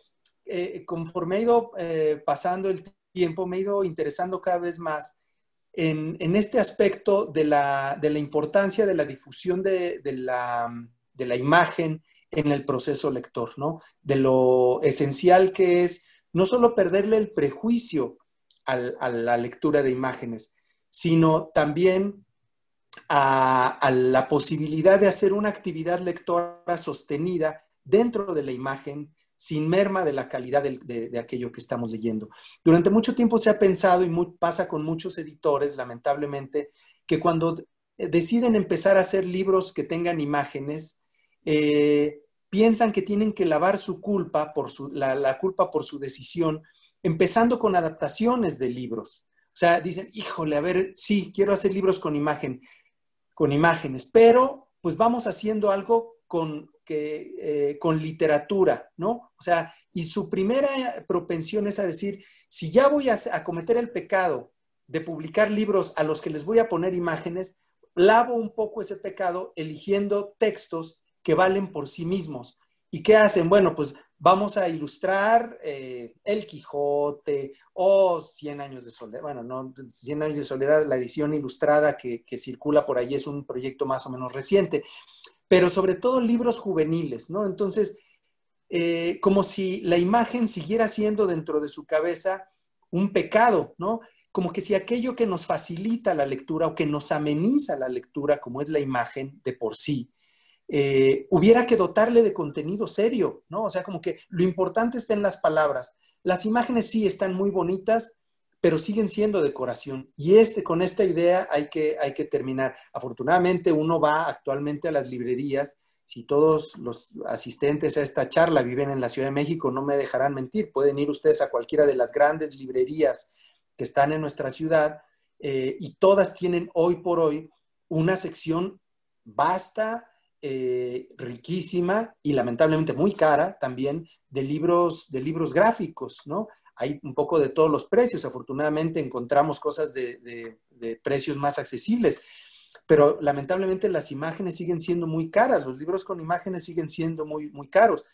conforme he ido pasando el tiempo, me he ido interesando cada vez más en este aspecto de la importancia de la difusión de la imagen en el proceso lector, ¿no? De lo esencial que es no solo perderle el prejuicio a la lectura de imágenes, sino también a la posibilidad de hacer una actividad lectora sostenida dentro de la imagen, sin merma de la calidad de aquello que estamos leyendo. Durante mucho tiempo se ha pensado, y pasa con muchos editores, lamentablemente, que cuando deciden empezar a hacer libros que tengan imágenes, piensan que tienen que lavar su culpa, la culpa por su decisión, empezando con adaptaciones de libros. O sea, dicen, híjole, a ver, sí, quiero hacer libros con imágenes, pero pues vamos haciendo algo con literatura, ¿no? O sea, y su primera propensión es a decir, si ya voy a cometer el pecado de publicar libros a los que les voy a poner imágenes, lavo un poco ese pecado eligiendo textos que valen por sí mismos. ¿Y qué hacen? Bueno, pues vamos a ilustrar El Quijote o 100 años de soledad. Bueno, no, 100 años de soledad, la edición ilustrada que circula por ahí es un proyecto más o menos reciente, pero sobre todo libros juveniles, ¿no? Entonces, como si la imagen siguiera siendo dentro de su cabeza un pecado, ¿no? Como que si aquello que nos facilita la lectura o que nos ameniza la lectura, como es la imagen de por sí, hubiera que dotarle de contenido serio, ¿no? O sea, como que lo importante está en las palabras. Las imágenes sí están muy bonitas, pero siguen siendo decoración. Y con esta idea hay que terminar. Afortunadamente uno va actualmente a las librerías. Si todos los asistentes a esta charla viven en la Ciudad de México, no me dejarán mentir. Pueden ir ustedes a cualquiera de las grandes librerías que están en nuestra ciudad y todas tienen hoy por hoy una sección vasta, riquísima y lamentablemente muy cara también de libros gráficos, ¿no? Hay un poco de todos los precios. Afortunadamente encontramos cosas de precios más accesibles, pero lamentablemente las imágenes siguen siendo muy caras, los libros con imágenes siguen siendo muy, muy caros.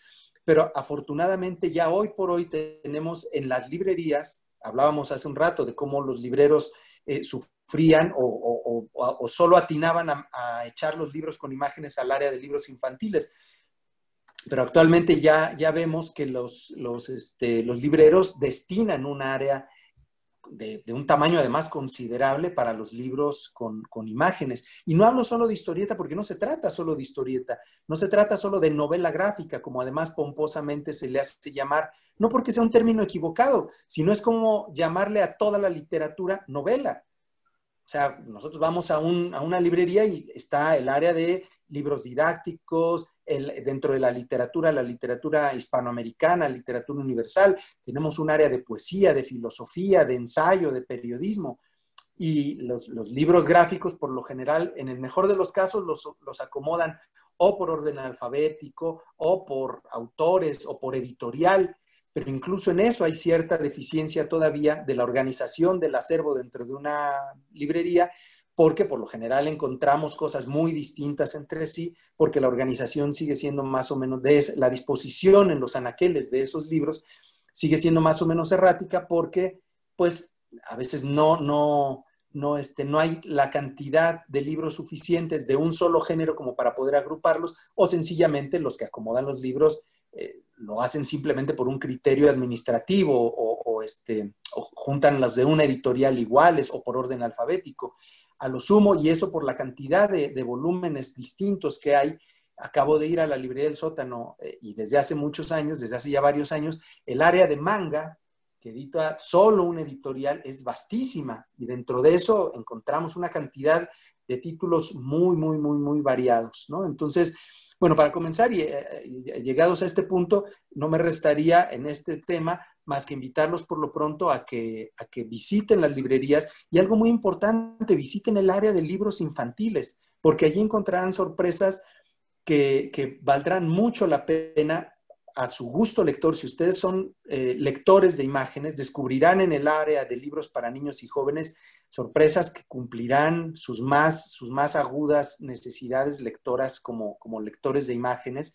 Pero afortunadamente ya hoy por hoy tenemos en las librerías, hablábamos hace un rato de cómo los libreros sufrían o solo atinaban a echar los libros con imágenes al área de libros infantiles. Pero actualmente ya vemos que los libreros destinan un área de un tamaño además considerable para los libros con imágenes. Y no hablo solo de historieta porque no se trata solo de historieta, no se trata solo de novela gráfica, como además pomposamente se le hace llamar, no porque sea un término equivocado, sino es como llamarle a toda la literatura novela. O sea, nosotros vamos a una librería y está el área de libros didácticos, dentro de la literatura hispanoamericana, literatura universal, tenemos un área de poesía, de filosofía, de ensayo, de periodismo. Y los libros gráficos, por lo general, en el mejor de los casos, los acomodan o por orden alfabético, o por autores, o por editorial. Pero incluso en eso hay cierta deficiencia todavía de la organización del acervo dentro de una librería, porque por lo general encontramos cosas muy distintas entre sí, porque la organización sigue siendo más o menos, la disposición en los anaqueles de esos libros sigue siendo más o menos errática, porque pues a veces no hay la cantidad de libros suficientes de un solo género como para poder agruparlos, o sencillamente los que acomodan los libros lo hacen simplemente por un criterio administrativo o juntan los de una editorial iguales o por orden alfabético. A lo sumo, y eso por la cantidad de volúmenes distintos que hay. Acabo de ir a la librería del Sótano y desde hace muchos años, desde hace ya varios años, el área de manga, que edita solo un editorial, es vastísima. Y dentro de eso encontramos una cantidad de títulos muy, muy, muy, muy variados, ¿no? Entonces, bueno, para comenzar, y llegados a este punto, no me restaría en este tema más que invitarlos por lo pronto a que visiten las librerías y algo muy importante, visiten el área de libros infantiles, porque allí encontrarán sorpresas que valdrán mucho la pena a su gusto lector. Si ustedes son lectores de imágenes, descubrirán en el área de libros para niños y jóvenes sorpresas que cumplirán sus más agudas necesidades lectoras como lectores de imágenes.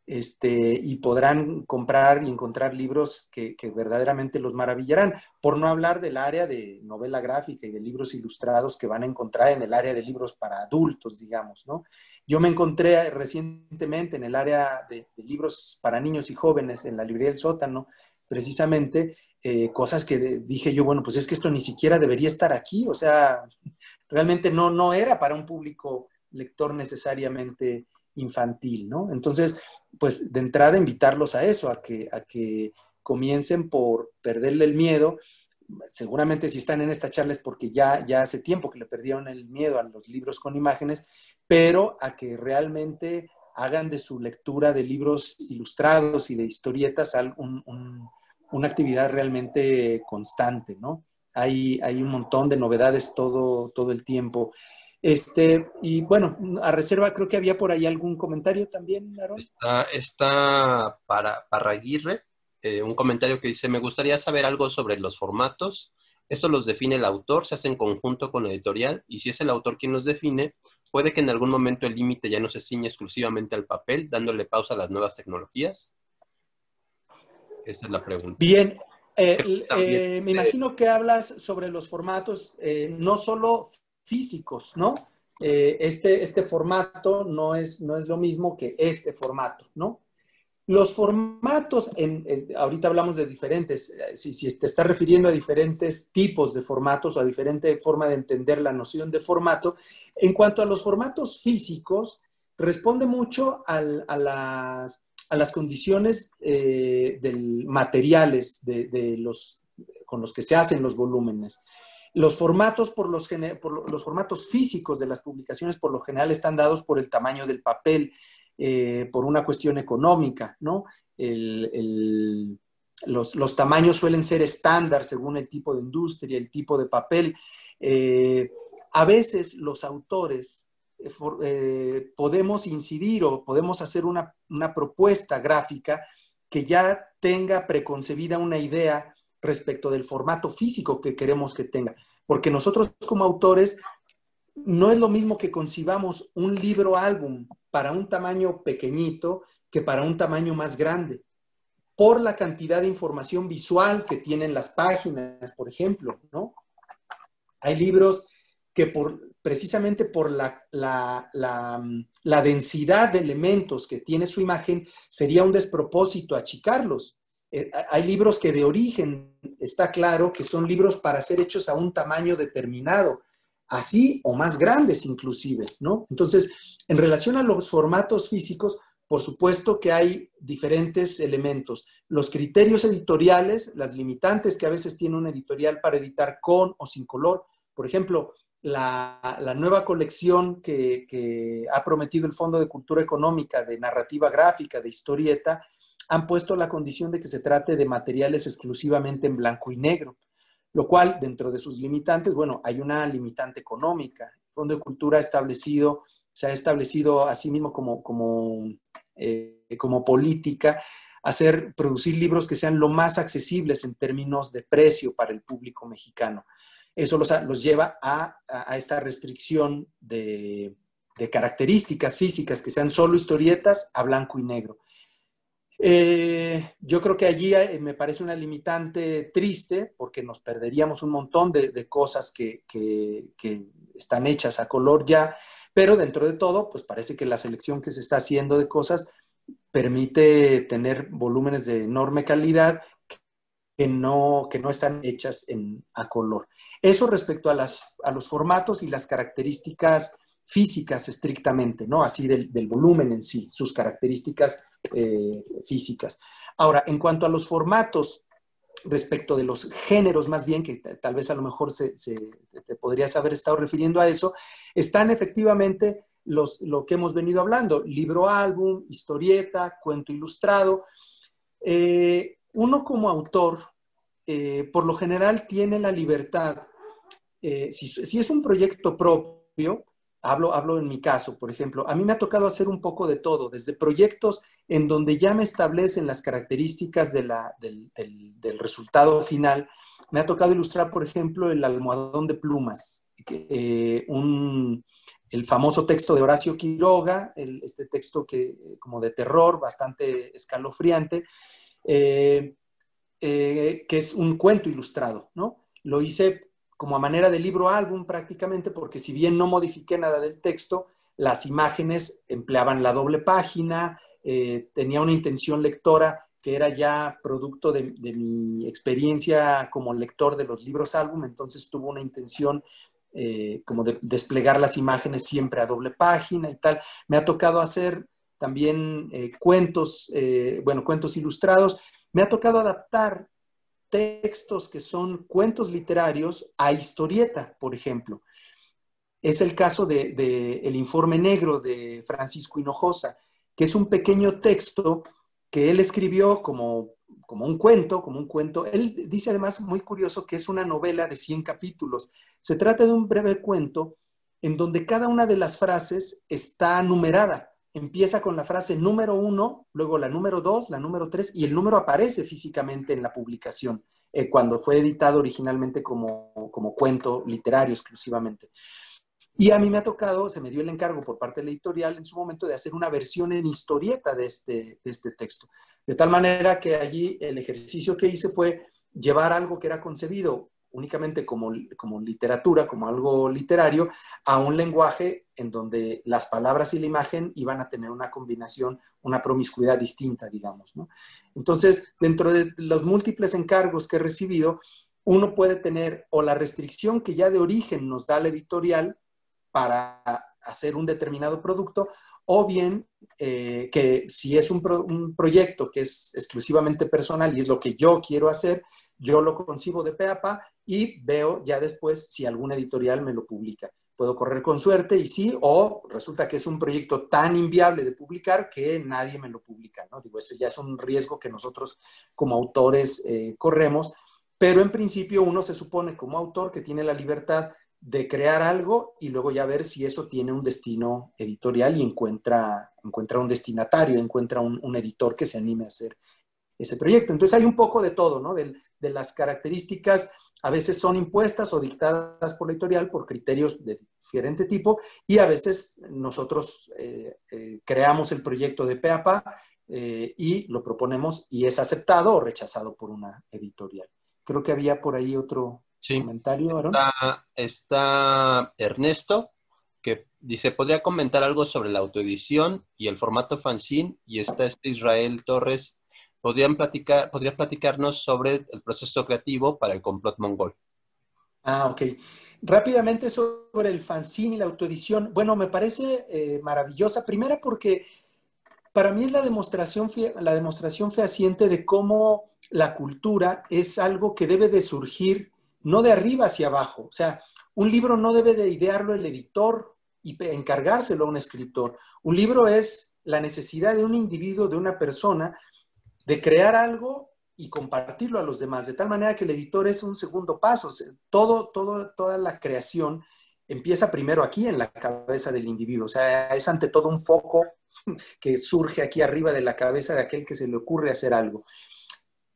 Y podrán comprar y encontrar libros que verdaderamente los maravillarán, por no hablar del área de novela gráfica y de libros ilustrados que van a encontrar en el área de libros para adultos, digamos, ¿no? Yo me encontré recientemente en el área de libros para niños y jóvenes en la librería del Sótano, precisamente, cosas que dije yo, bueno, pues es que esto ni siquiera debería estar aquí, o sea, realmente no era para un público lector necesariamente infantil, ¿no? Entonces, pues de entrada invitarlos a eso, a que comiencen por perderle el miedo. Seguramente si están en esta charla es porque ya hace tiempo que le perdieron el miedo a los libros con imágenes, pero a que realmente hagan de su lectura de libros ilustrados y de historietas una actividad realmente constante, ¿no? Hay un montón de novedades todo el tiempo. Y bueno, a reserva, creo que había por ahí algún comentario también, Aaron. Está para Aguirre, un comentario que dice: me gustaría saber algo sobre los formatos Esto los define el autor, se hace en conjunto con la editorial, y si es el autor quien los define, puede que en algún momento el límite ya no se ciñe exclusivamente al papel, dándole pausa a las nuevas tecnologías. Esa es la pregunta. Bien, También, me imagino que hablas sobre los formatos no solo físicos, ¿no? Este formato no es lo mismo que este formato, ¿no? Los formatos, ahorita hablamos de diferentes, si te estás refiriendo a diferentes tipos de formatos o a diferente forma de entender la noción de formato, en cuanto a los formatos físicos, responde mucho a las condiciones materiales con los que se hacen los volúmenes. Los formatos, los formatos físicos de las publicaciones por lo general están dados por el tamaño del papel, por una cuestión económica, ¿no? Los tamaños suelen ser estándar según el tipo de industria, el tipo de papel. A veces los autores podemos incidir o podemos hacer una propuesta gráfica que ya tenga preconcebida una idea respecto del formato físico que queremos que tenga. Porque nosotros como autores no es lo mismo que concibamos un libro álbum para un tamaño pequeñito que para un tamaño más grande, por la cantidad de información visual que tienen las páginas, por ejemplo, ¿no? Hay libros que precisamente por la densidad de elementos que tiene su imagen, sería un despropósito achicarlos. Hay libros que de origen está claro que son libros para ser hechos a un tamaño determinado, así o más grandes inclusive, ¿no? Entonces, en relación a los formatos físicos, por supuesto que hay diferentes elementos. Los criterios editoriales, las limitantes que a veces tiene una editorial para editar con o sin color. Por ejemplo, la nueva colección que ha prometido el Fondo de Cultura Económica de narrativa gráfica, de historieta, han puesto la condición de que se trate de materiales exclusivamente en blanco y negro, lo cual, dentro de sus limitantes, bueno, hay una limitante económica. El Fondo de Cultura se ha establecido a sí mismo como política producir libros que sean lo más accesibles en términos de precio para el público mexicano. Eso los lleva a esta restricción de características físicas que sean solo historietas a blanco y negro. Yo creo que allí me parece una limitante triste porque nos perderíamos un montón de cosas que están hechas a color ya, pero dentro de todo, pues parece que la selección que se está haciendo de cosas permite tener volúmenes de enorme calidad que no están hechas a color. Eso respecto a los formatos y las características físicas estrictamente, ¿no? Así del volumen en sí, sus características físicas. Ahora, en cuanto a los formatos, respecto de los géneros más bien, que tal vez a lo mejor te podrías haber estado refiriendo a eso, están efectivamente lo que hemos venido hablando, libro álbum, historieta, cuento ilustrado. Uno como autor, por lo general tiene la libertad, si es un proyecto propio, hablo en mi caso, por ejemplo, a mí me ha tocado hacer un poco de todo, desde proyectos en donde ya me establecen las características del resultado final. Me ha tocado ilustrar, por ejemplo, el almohadón de plumas, el famoso texto de Horacio Quiroga, este texto como de terror, bastante escalofriante, que es un cuento ilustrado, ¿no? Lo hice como a manera de libro álbum prácticamente, porque si bien no modifiqué nada del texto, las imágenes empleaban la doble página, tenía una intención lectora que era ya producto de mi experiencia como lector de los libros álbum, entonces tuvo una intención como de desplegar las imágenes siempre a doble página y tal. Me ha tocado hacer también cuentos ilustrados. Me ha tocado adaptar textos que son cuentos literarios a historieta, por ejemplo. Es el caso de El Informe Negro de Francisco Hinojosa, que es un pequeño texto que él escribió como un cuento. Él dice además, muy curioso, que es una novela de 100 capítulos. Se trata de un breve cuento en donde cada una de las frases está numerada. empieza con la frase número 1, luego la número 2, la número 3, y el número aparece físicamente en la publicación, cuando fue editado originalmente como cuento literario exclusivamente. Y a mí me ha tocado, se me dio el encargo por parte de la editorial en su momento de hacer una versión en historieta de este texto. De tal manera que allí el ejercicio que hice fue llevar algo que era concebido únicamente como literatura, como algo literario, a un lenguaje en donde las palabras y la imagen iban a tener una combinación, una promiscuidad distinta, digamos, ¿no? Entonces, dentro de los múltiples encargos que he recibido, uno puede tener o la restricción que ya de origen nos da la editorial para hacer un determinado producto, o bien que si es un proyecto que es exclusivamente personal y es lo que yo quiero hacer, yo lo concibo de pe a pa y veo ya después si alguna editorial me lo publica. Puedo correr con suerte y sí, o resulta que es un proyecto tan inviable de publicar que nadie me lo publica, ¿no? Digo, eso ya es un riesgo que nosotros como autores corremos, pero en principio uno se supone como autor que tiene la libertad de crear algo y luego ya ver si eso tiene un destino editorial y encuentra un destinatario, encuentra un editor que se anime a hacer ese proyecto. Entonces hay un poco de todo, ¿no? De las características a veces son impuestas o dictadas por la editorial por criterios de diferente tipo y a veces nosotros creamos el proyecto de pe a pa y lo proponemos y es aceptado o rechazado por una editorial. Creo que había por ahí otro comentario, Aaron. Está Ernesto, que dice, ¿podría comentar algo sobre la autoedición y el formato fanzine? Y está Israel Torres, ¿podría platicarnos sobre el proceso creativo para el complot mongol? Ok. Rápidamente sobre el fanzine y la autoedición. Bueno, me parece maravillosa. Primera porque para mí es la demostración fehaciente de cómo la cultura es algo que debe de surgir no de arriba hacia abajo. O sea, un libro no debe de idearlo el editor y encargárselo a un escritor. Un libro es la necesidad de un individuo, de una persona, de crear algo y compartirlo a los demás, de tal manera que el editor es un segundo paso. O sea, toda la creación empieza primero aquí en la cabeza del individuo. O sea, es ante todo un foco que surge aquí arriba de la cabeza de aquel que se le ocurre hacer algo.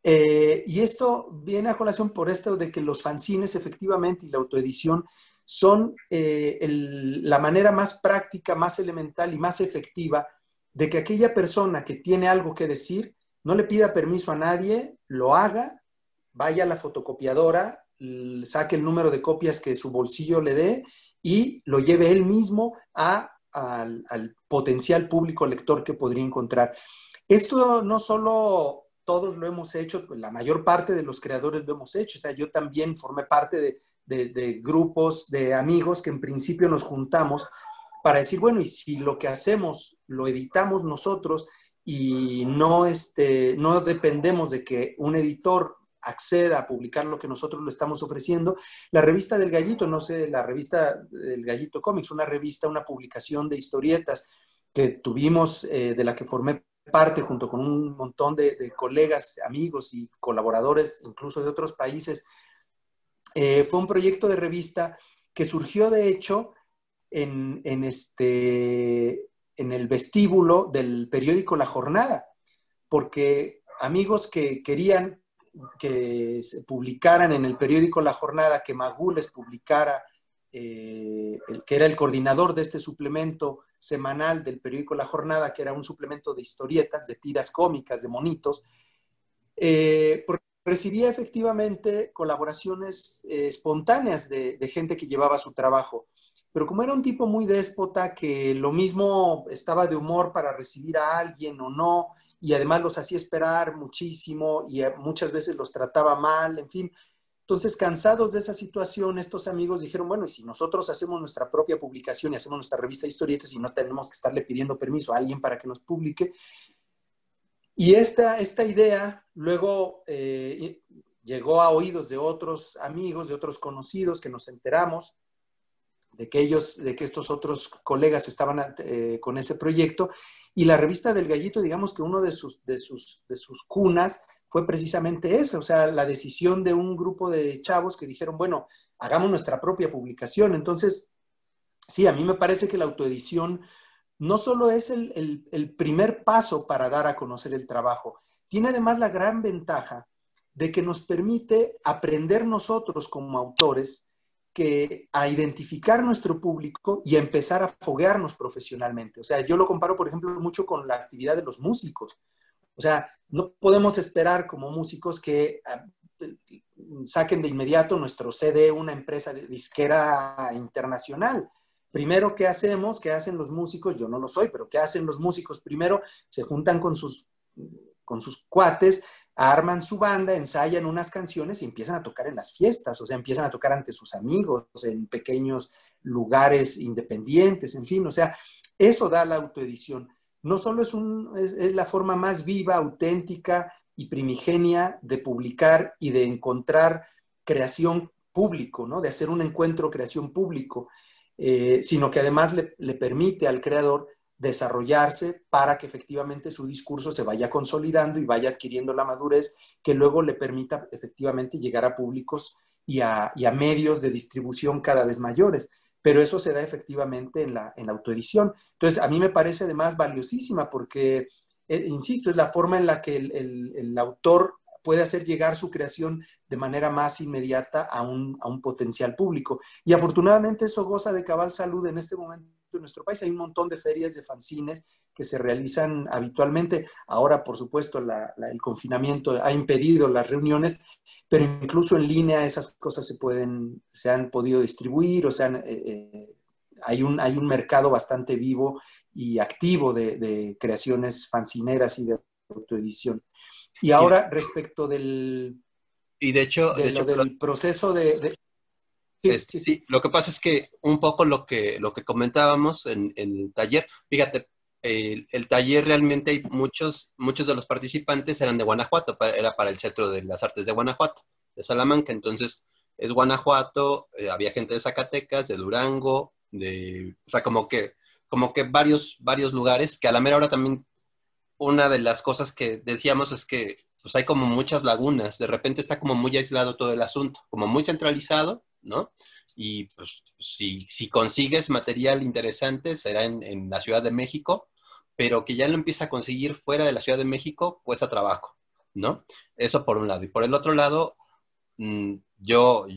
Y esto viene a colación por esto de que los fanzines efectivamente y la autoedición son la manera más práctica, más elemental y más efectiva de que aquella persona que tiene algo que decir no le pida permiso a nadie, lo haga, vaya a la fotocopiadora, saque el número de copias que su bolsillo le dé y lo lleve él mismo al potencial público lector que podría encontrar. Esto no solo todos lo hemos hecho, la mayor parte de los creadores lo hemos hecho. O sea, yo también formé parte de grupos de amigos que en principio nos juntamos para decir, bueno, y si lo que hacemos lo editamos nosotros y no dependemos de que un editor acceda a publicar lo que nosotros le estamos ofreciendo. La revista del Gallito, la revista del Gallito Comics, una publicación de historietas que tuvimos, de la que formé parte junto con un montón de colegas, amigos y colaboradores, incluso de otros países. Fue un proyecto de revista que surgió, de hecho, en el vestíbulo del periódico La Jornada, porque amigos que querían que se publicaran en el periódico La Jornada, que Magú les publicara, que era el coordinador de este suplemento semanal del periódico La Jornada, que era un suplemento de historietas, de tiras cómicas, de monitos, recibía efectivamente colaboraciones espontáneas de gente que llevaba su trabajo. Pero como era un tipo muy déspota, que lo mismo estaba de humor para recibir a alguien o no, y además los hacía esperar muchísimo y muchas veces los trataba mal, en fin. Entonces, cansados de esa situación, estos amigos dijeron, bueno, y si nosotros hacemos nuestra propia publicación y hacemos nuestra revista de historietas y no tenemos que estarle pidiendo permiso a alguien para que nos publique. Y esta idea luego llegó a oídos de otros amigos, de otros conocidos, que nos enteramos de que estos otros colegas estaban con ese proyecto, y la revista del Gallito, digamos que uno de sus cunas fue precisamente esa, o sea, la decisión de un grupo de chavos que dijeron, bueno, hagamos nuestra propia publicación. Entonces, sí, a mí me parece que la autoedición no solo es el primer paso para dar a conocer el trabajo, tiene además la gran ventaja de que nos permite aprender nosotros como autores a identificar nuestro público y a empezar a foguearnos profesionalmente. O sea, yo lo comparo, por ejemplo, mucho con la actividad de los músicos. O sea, no podemos esperar como músicos que saquen de inmediato nuestro CD una empresa disquera internacional. Primero, ¿qué hacemos? ¿Qué hacen los músicos? Yo no lo soy, pero ¿qué hacen los músicos? Primero, se juntan con sus cuates, arman su banda, ensayan unas canciones y empiezan a tocar en las fiestas, o sea, empiezan a tocar ante sus amigos, en pequeños lugares independientes, en fin, o sea, eso da la autoedición. No solo es la forma más viva, auténtica y primigenia de publicar y de encontrar creación público, ¿no? De hacer un encuentro creación público, sino que además le permite al creador desarrollarse para que efectivamente su discurso se vaya consolidando y vaya adquiriendo la madurez que luego le permita efectivamente llegar a públicos y a medios de distribución cada vez mayores. Pero eso se da efectivamente en la autoedición. Entonces, a mí me parece además valiosísima porque, insisto, es la forma en la que el autor puede hacer llegar su creación de manera más inmediata a un potencial público. Y afortunadamente eso goza de cabal salud en este momento en nuestro país. Hay un montón de ferias de fanzines que se realizan habitualmente. Ahora, por supuesto, el confinamiento ha impedido las reuniones, pero incluso en línea esas cosas se han podido distribuir, o sea, hay un mercado bastante vivo y activo de creaciones fanzineras y de autoedición. Y ahora, respecto del proceso de Sí, lo que pasa es que un poco lo que comentábamos en el taller, fíjate, el taller realmente muchos de los participantes eran de Guanajuato, era para el Centro de las Artes de Guanajuato, de Salamanca, entonces es Guanajuato, había gente de Zacatecas, de Durango, o sea, como que varios lugares, que a la mera hora también una de las cosas que decíamos es que pues hay como muchas lagunas, de repente está como muy aislado todo el asunto, como muy centralizado, ¿no? Y pues si consigues material interesante será en la Ciudad de México, pero que ya lo empieza a conseguir fuera de la Ciudad de México, cuesta trabajo, ¿no? Eso por un lado. Y por el otro lado, yo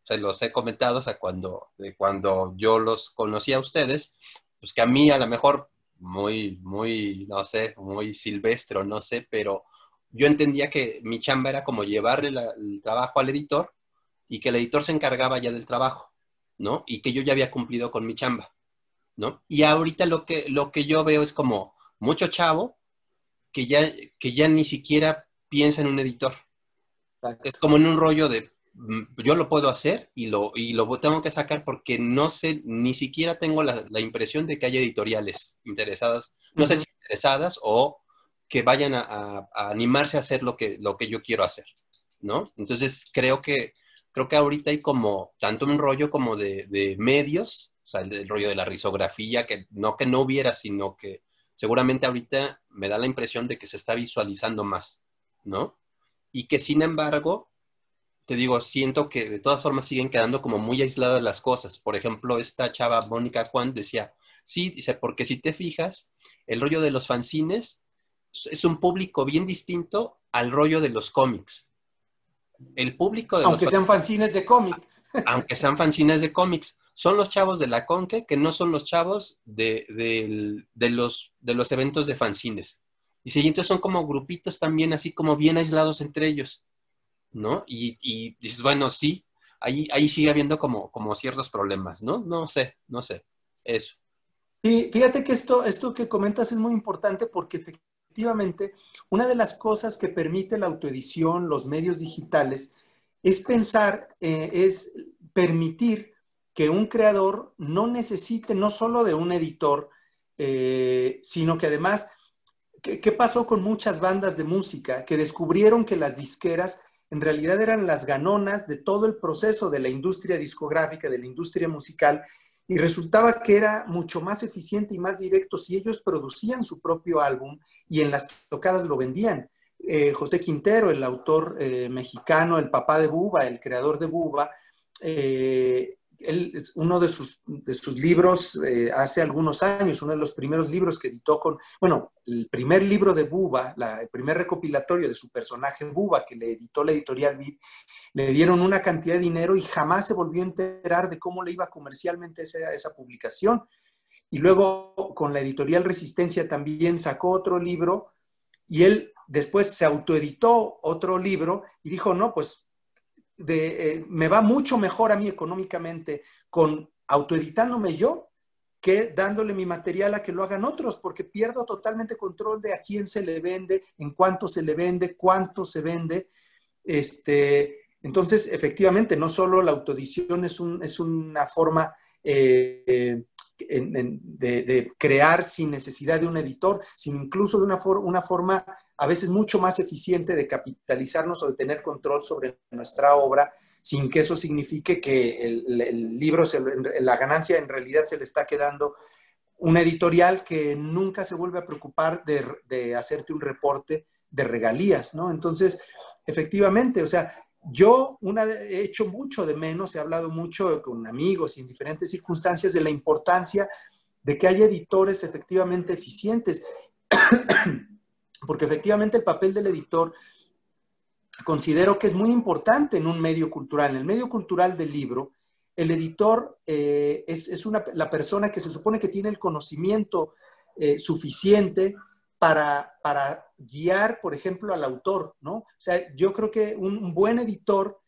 se los he comentado, o sea, cuando yo los conocí a ustedes, pues que a mí a lo mejor muy, no sé, muy silvestre, no sé, pero yo entendía que mi chamba era como llevarle el trabajo al editor y que el editor se encargaba ya del trabajo, ¿no? Y que yo ya había cumplido con mi chamba, ¿no? Y ahorita lo que yo veo es como mucho chavo que ya ni siquiera piensa en un editor. Es como en un rollo de yo lo puedo hacer y lo tengo que sacar porque no sé, ni siquiera tengo la impresión de que haya editoriales interesadas, no sé si interesadas o que vayan a animarse a hacer lo que yo quiero hacer, ¿no? Entonces creo que ahorita hay como tanto un rollo como de medios, o sea, el rollo de la risografía, que no hubiera, sino que seguramente ahorita me da la impresión de que se está visualizando más, ¿no? Y que sin embargo, te digo, siento que de todas formas siguen quedando como muy aisladas las cosas. Por ejemplo, esta chava Mónica Juan decía, sí, dice, porque si te fijas, el rollo de los fanzines es un público bien distinto al rollo de los cómics. El público de aunque sean fanzines de cómic. Aunque sean fanzines de cómics. Son los chavos de la Conque que no son los chavos de los eventos de fanzines. Y entonces son como grupitos también así como bien aislados entre ellos, ¿no? Y dices, bueno, sí, ahí sigue habiendo como ciertos problemas, ¿no? No sé, eso. Sí, fíjate que esto que comentas es muy importante porque efectivamente una de las cosas que permite la autoedición, los medios digitales, es es permitir que un creador no necesite no solo de un editor, sino que además, ¿qué pasó con muchas bandas de música que descubrieron que las disqueras en realidad eran las ganonas de todo el proceso de la industria discográfica, de la industria musical, y resultaba que era mucho más eficiente y más directo si ellos producían su propio álbum y en las tocadas lo vendían? José Quintero, el autor mexicano, el papá de Buba, el creador de Buba, uno de sus libros hace algunos años, uno de los primeros libros que editó el primer libro de Bubba, el primer recopilatorio de su personaje Bubba, que le editó la editorial Vid, le dieron una cantidad de dinero y jamás se volvió a enterar de cómo le iba comercialmente esa publicación. Y luego con la editorial Resistencia también sacó otro libro y él después se autoeditó otro libro y dijo, no, pues me va mucho mejor a mí económicamente con autoeditándome yo que dándole mi material a que lo hagan otros, porque pierdo totalmente control de a quién se le vende, en cuánto se le vende, cuánto se vende. Entonces, efectivamente, no solo la autoedición es una forma de crear sin necesidad de un editor, sino incluso de una forma a veces mucho más eficiente de capitalizarnos o de tener control sobre nuestra obra, sin que eso signifique que el libro, la ganancia en realidad se le está quedando una editorial que nunca se vuelve a preocupar de hacerte un reporte de regalías, ¿no? Entonces, efectivamente, o sea, yo he hecho mucho de menos, he hablado mucho con amigos y en diferentes circunstancias de la importancia de que haya editores efectivamente eficientes, porque efectivamente el papel del editor considero que es muy importante en un medio cultural. En el medio cultural del libro, el editor es la persona que se supone que tiene el conocimiento suficiente para guiar, por ejemplo, al autor, ¿no? O sea, yo creo que un buen editor,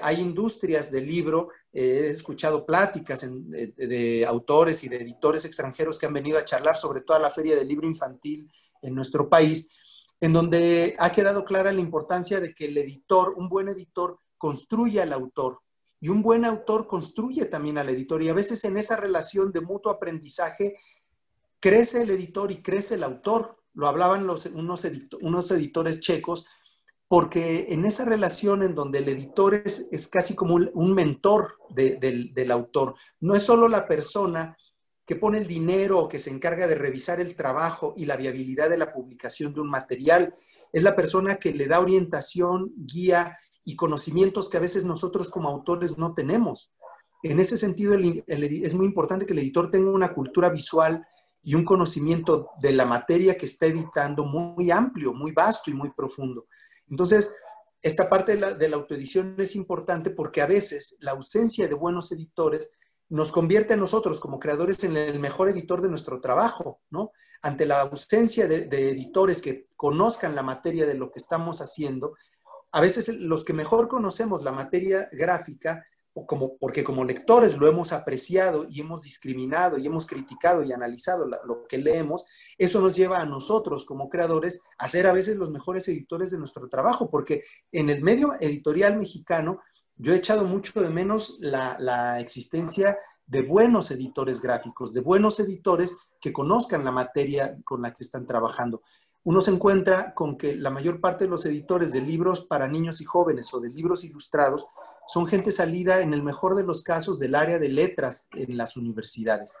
hay industrias del libro, he escuchado pláticas de autores y de editores extranjeros que han venido a charlar sobre toda la Feria del Libro Infantil en nuestro país, en donde ha quedado clara la importancia de que el editor, un buen editor, construye al autor y un buen autor construye también al editor, y a veces en esa relación de mutuo aprendizaje crece el editor y crece el autor. Lo hablaban unos editores checos, porque en esa relación en donde el editor es casi como un mentor del autor, no es solo la persona que pone el dinero o que se encarga de revisar el trabajo y la viabilidad de la publicación de un material, es la persona que le da orientación, guía y conocimientos que a veces nosotros como autores no tenemos. En ese sentido, es muy importante que el editor tenga una cultura visual y un conocimiento de la materia que está editando muy amplio, muy vasto y muy profundo. Entonces, esta parte de la autoedición es importante porque a veces la ausencia de buenos editores nos convierte a nosotros como creadores en el mejor editor de nuestro trabajo, ¿no? Ante la ausencia de editores que conozcan la materia de lo que estamos haciendo, a veces los que mejor conocemos la materia gráfica, porque como lectores lo hemos apreciado y hemos discriminado y hemos criticado y analizado lo que leemos, eso nos lleva a nosotros como creadores a ser a veces los mejores editores de nuestro trabajo, porque en el medio editorial mexicano yo he echado mucho de menos la existencia de buenos editores gráficos, de buenos editores que conozcan la materia con la que están trabajando. Uno se encuentra con que la mayor parte de los editores de libros para niños y jóvenes o de libros ilustrados son gente salida, en el mejor de los casos, del área de letras en las universidades.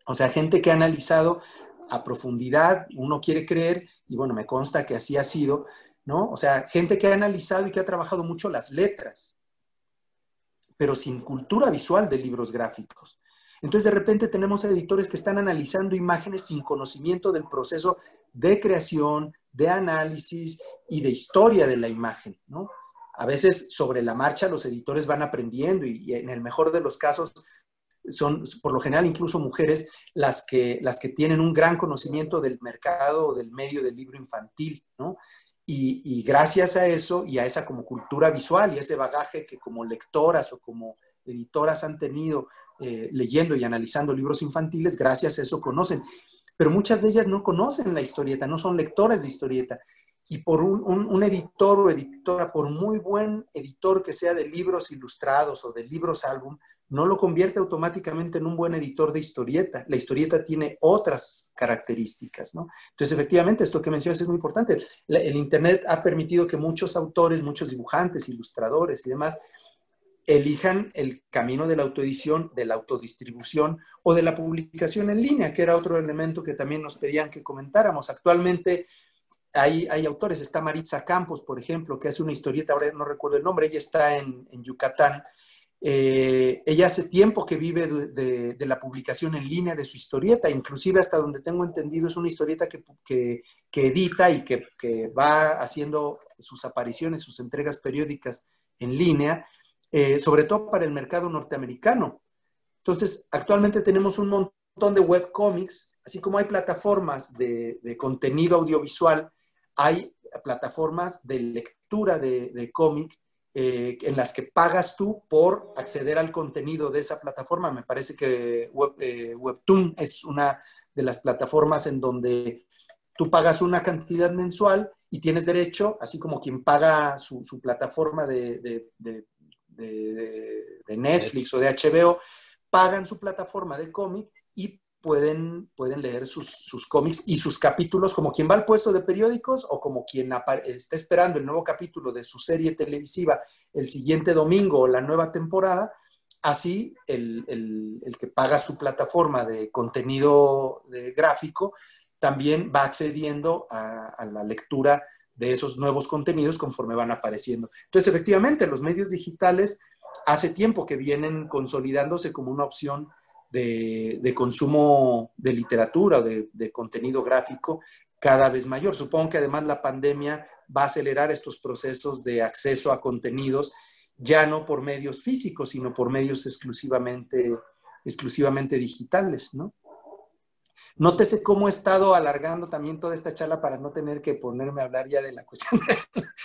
O sea, gente que ha analizado a profundidad, uno quiere creer, y bueno, me consta que así ha sido, ¿no? O sea, gente que ha analizado y que ha trabajado mucho las letras, pero sin cultura visual de libros gráficos. Entonces, de repente tenemos editores que están analizando imágenes sin conocimiento del proceso de creación, de análisis y de historia de la imagen, ¿no? A veces sobre la marcha los editores van aprendiendo y en el mejor de los casos son por lo general incluso mujeres las que tienen un gran conocimiento del mercado o del medio del libro infantil, ¿no? Y gracias a eso y a esa como cultura visual y ese bagaje que como lectoras o como editoras han tenido leyendo y analizando libros infantiles, gracias a eso conocen. Pero muchas de ellas no conocen la historieta, no son lectoras de historieta. Y por un editor o editora, por muy buen editor que sea de libros ilustrados o de libros álbum, no lo convierte automáticamente en un buen editor de historieta. La historieta tiene otras características, ¿no? Entonces, efectivamente, esto que mencionas es muy importante. El Internet ha permitido que muchos autores, muchos dibujantes, ilustradores y demás, elijan el camino de la autoedición, de la autodistribución o de la publicación en línea, que era otro elemento que también nos pedían que comentáramos. Actualmente hay autores, está Maritza Campos, por ejemplo, que hace una historieta, ahora no recuerdo el nombre, ella está en Yucatán, Ella hace tiempo que vive de la publicación en línea de su historieta, inclusive hasta donde tengo entendido es una historieta que edita y que va haciendo sus apariciones, sus entregas periódicas en línea, sobre todo para el mercado norteamericano. Entonces, actualmente tenemos un montón de webcomics, así como hay plataformas de contenido audiovisual, hay plataformas de lectura de cómic en las que pagas tú por acceder al contenido de esa plataforma. Me parece que Webtoon es una de las plataformas en donde tú pagas una cantidad mensual y tienes derecho, así como quien paga su plataforma de Netflix o de HBO, pagan su plataforma de cómic y pueden leer sus cómics y sus capítulos, como quien va al puesto de periódicos o como quien está esperando el nuevo capítulo de su serie televisiva el siguiente domingo o la nueva temporada. Así el que paga su plataforma de contenido gráfico también va accediendo a la lectura de esos nuevos contenidos conforme van apareciendo. Entonces, efectivamente, los medios digitales hace tiempo que vienen consolidándose como una opción de consumo de literatura o de contenido gráfico cada vez mayor. Supongo que además la pandemia va a acelerar estos procesos de acceso a contenidos, ya no por medios físicos, sino por medios exclusivamente digitales, ¿no? Nótese cómo he estado alargando también toda esta charla para no tener que ponerme a hablar ya de la cuestión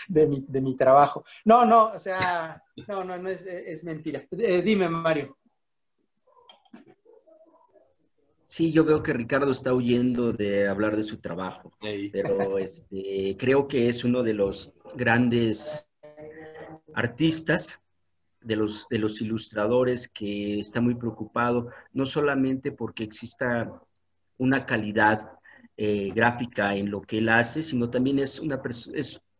de mi trabajo. No, o sea, no es mentira. Dime, Mario. Sí, yo veo que Ricardo está huyendo de hablar de su trabajo, pero creo que es uno de los grandes artistas, de los ilustradores que está muy preocupado, no solamente porque exista una calidad gráfica en lo que él hace, sino también es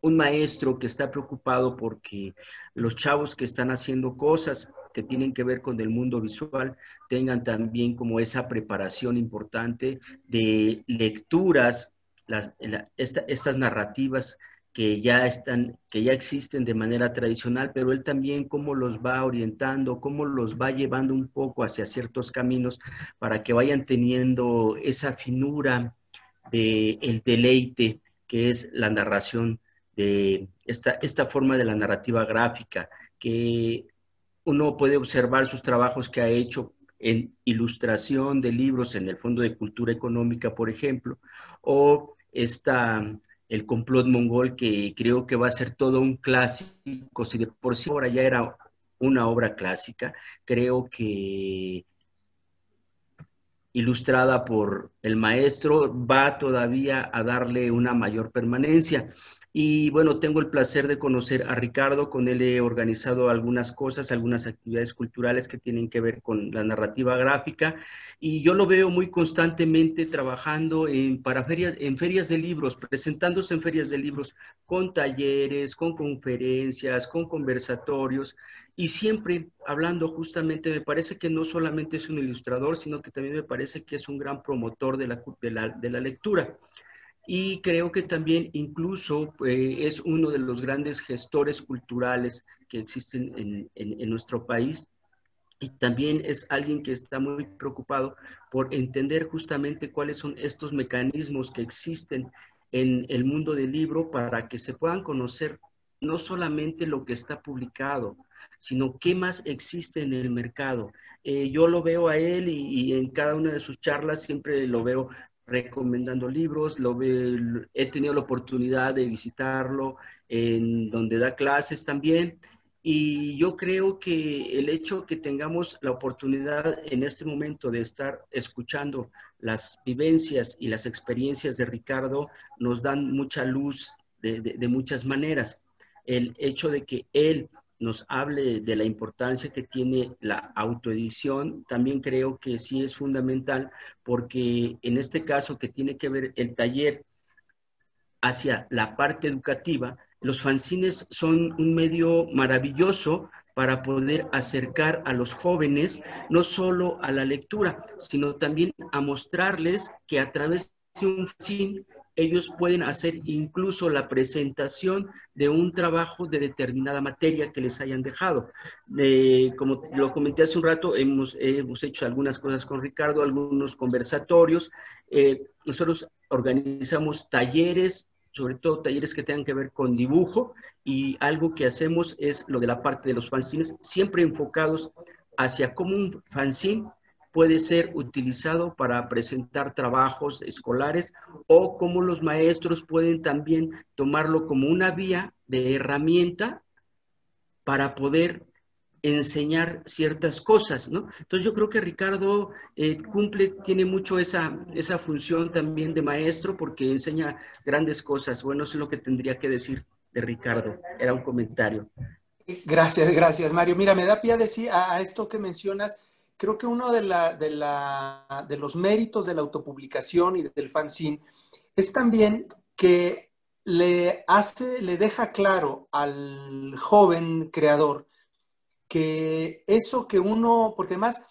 un maestro que está preocupado porque los chavos que están haciendo cosas que tienen que ver con el mundo visual tengan también como esa preparación importante de lecturas, estas narrativas que ya existen de manera tradicional, pero él también cómo los va orientando, cómo los va llevando un poco hacia ciertos caminos para que vayan teniendo esa finura del deleite que es la narración de esta forma de la narrativa gráfica, que uno puede observar sus trabajos que ha hecho en ilustración de libros en el Fondo de Cultura Económica, por ejemplo, o el complot mongol, que creo que va a ser todo un clásico. Si de por sí ahora ya era una obra clásica, creo que ilustrada por el maestro va todavía a darle una mayor permanencia. Y bueno, tengo el placer de conocer a Ricardo, con él he organizado algunas cosas, algunas actividades culturales que tienen que ver con la narrativa gráfica, y yo lo veo muy constantemente trabajando en ferias de libros, presentándose en ferias de libros, con talleres, con conferencias, con conversatorios, y siempre hablando justamente, me parece que no solamente es un ilustrador, sino que también me parece que es un gran promotor de la lectura. Y creo que también incluso es uno de los grandes gestores culturales que existen en nuestro país. Y también es alguien que está muy preocupado por entender justamente cuáles son estos mecanismos que existen en el mundo del libro para que se puedan conocer no solamente lo que está publicado, sino qué más existe en el mercado. Yo lo veo a él y en cada una de sus charlas siempre lo veo recomendando libros, he tenido la oportunidad de visitarlo en donde da clases también, y yo creo que el hecho que tengamos la oportunidad en este momento de estar escuchando las vivencias y las experiencias de Ricardo nos dan mucha luz de muchas maneras. El hecho de que él nos hable de la importancia que tiene la autoedición, también creo que sí es fundamental, porque en este caso que tiene que ver el taller hacia la parte educativa, los fanzines son un medio maravilloso para poder acercar a los jóvenes no solo a la lectura, sino también a mostrarles que a través de un fanzine ellos pueden hacer incluso la presentación de un trabajo de determinada materia que les hayan dejado. Como lo comenté hace un rato, hemos hecho algunas cosas con Ricardo, algunos conversatorios. Nosotros organizamos talleres, sobre todo talleres que tengan que ver con dibujo, y algo que hacemos es lo de la parte de los fanzines, siempre enfocados hacia cómo un fanzine puede ser utilizado para presentar trabajos escolares, o cómo los maestros pueden también tomarlo como una vía de herramienta para poder enseñar ciertas cosas, ¿no? Entonces yo creo que Ricardo tiene mucho esa función también de maestro, porque enseña grandes cosas. Bueno, eso es lo que tendría que decir de Ricardo. Era un comentario. Gracias, Mario. Mira, me da pie a esto que mencionas. Creo que uno de los méritos de la autopublicación y del fanzine es también que le deja claro al joven creador que eso que uno, porque además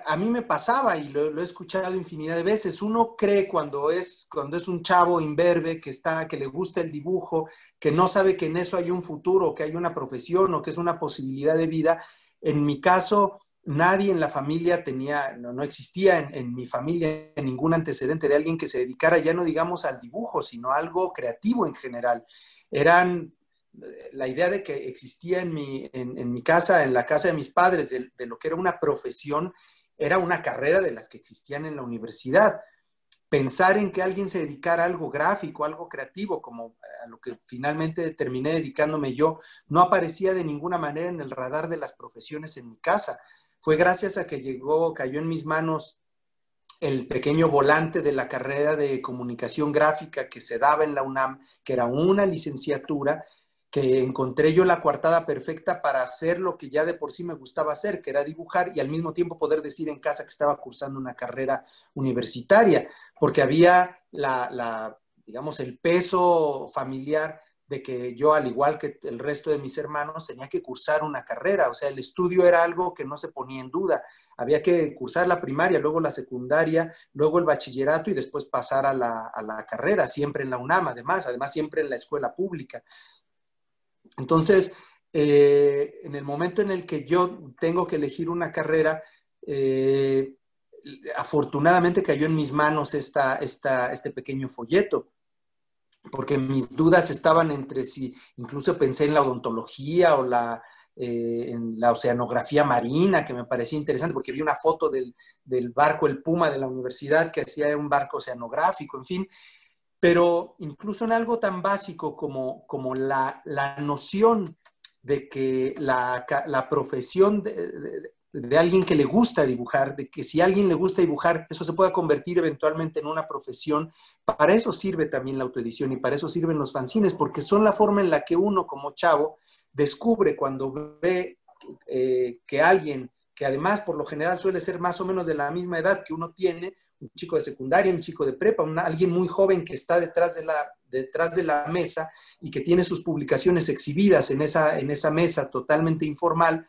a mí me pasaba y lo he escuchado infinidad de veces, uno cree cuando es un chavo imberbe que le gusta el dibujo, que no sabe que en eso hay un futuro, que hay una profesión o que es una posibilidad de vida. En mi caso, nadie en la familia no existía en mi familia ningún antecedente de alguien que se dedicara, ya no digamos al dibujo, sino a algo creativo en general. La idea de que existía en mi casa, en la casa de mis padres, de lo que era una profesión, era una carrera de las que existían en la universidad. Pensar en que alguien se dedicara a algo gráfico, algo creativo, como a lo que finalmente terminé dedicándome yo, no aparecía de ninguna manera en el radar de las profesiones en mi casa. Fue gracias a que cayó en mis manos el pequeño volante de la carrera de comunicación gráfica que se daba en la UNAM, que era una licenciatura, que encontré yo la coartada perfecta para hacer lo que ya de por sí me gustaba hacer, que era dibujar, y al mismo tiempo poder decir en casa que estaba cursando una carrera universitaria, porque había digamos, el peso familiar de que yo, al igual que el resto de mis hermanos, tenía que cursar una carrera. O sea, el estudio era algo que no se ponía en duda. Había que cursar la primaria, luego la secundaria, luego el bachillerato y después pasar a la carrera, siempre en la UNAM, además siempre en la escuela pública. Entonces, en el momento en el que yo tengo que elegir una carrera, afortunadamente cayó en mis manos este pequeño folleto, porque mis dudas estaban entre si, incluso pensé en la odontología o en la oceanografía marina, que me parecía interesante, porque vi una foto del barco El Puma de la universidad que hacía un barco oceanográfico, en fin. Pero incluso en algo tan básico como la noción de que la profesión de alguien que le gusta dibujar, de que si a alguien le gusta dibujar, eso se pueda convertir eventualmente en una profesión, para eso sirve también la autoedición y para eso sirven los fanzines, porque son la forma en la que uno como chavo descubre cuando ve que alguien, que además por lo general suele ser más o menos de la misma edad que uno tiene, un chico de secundaria, un chico de prepa, alguien muy joven que está detrás de la mesa y que tiene sus publicaciones exhibidas en esa mesa totalmente informal.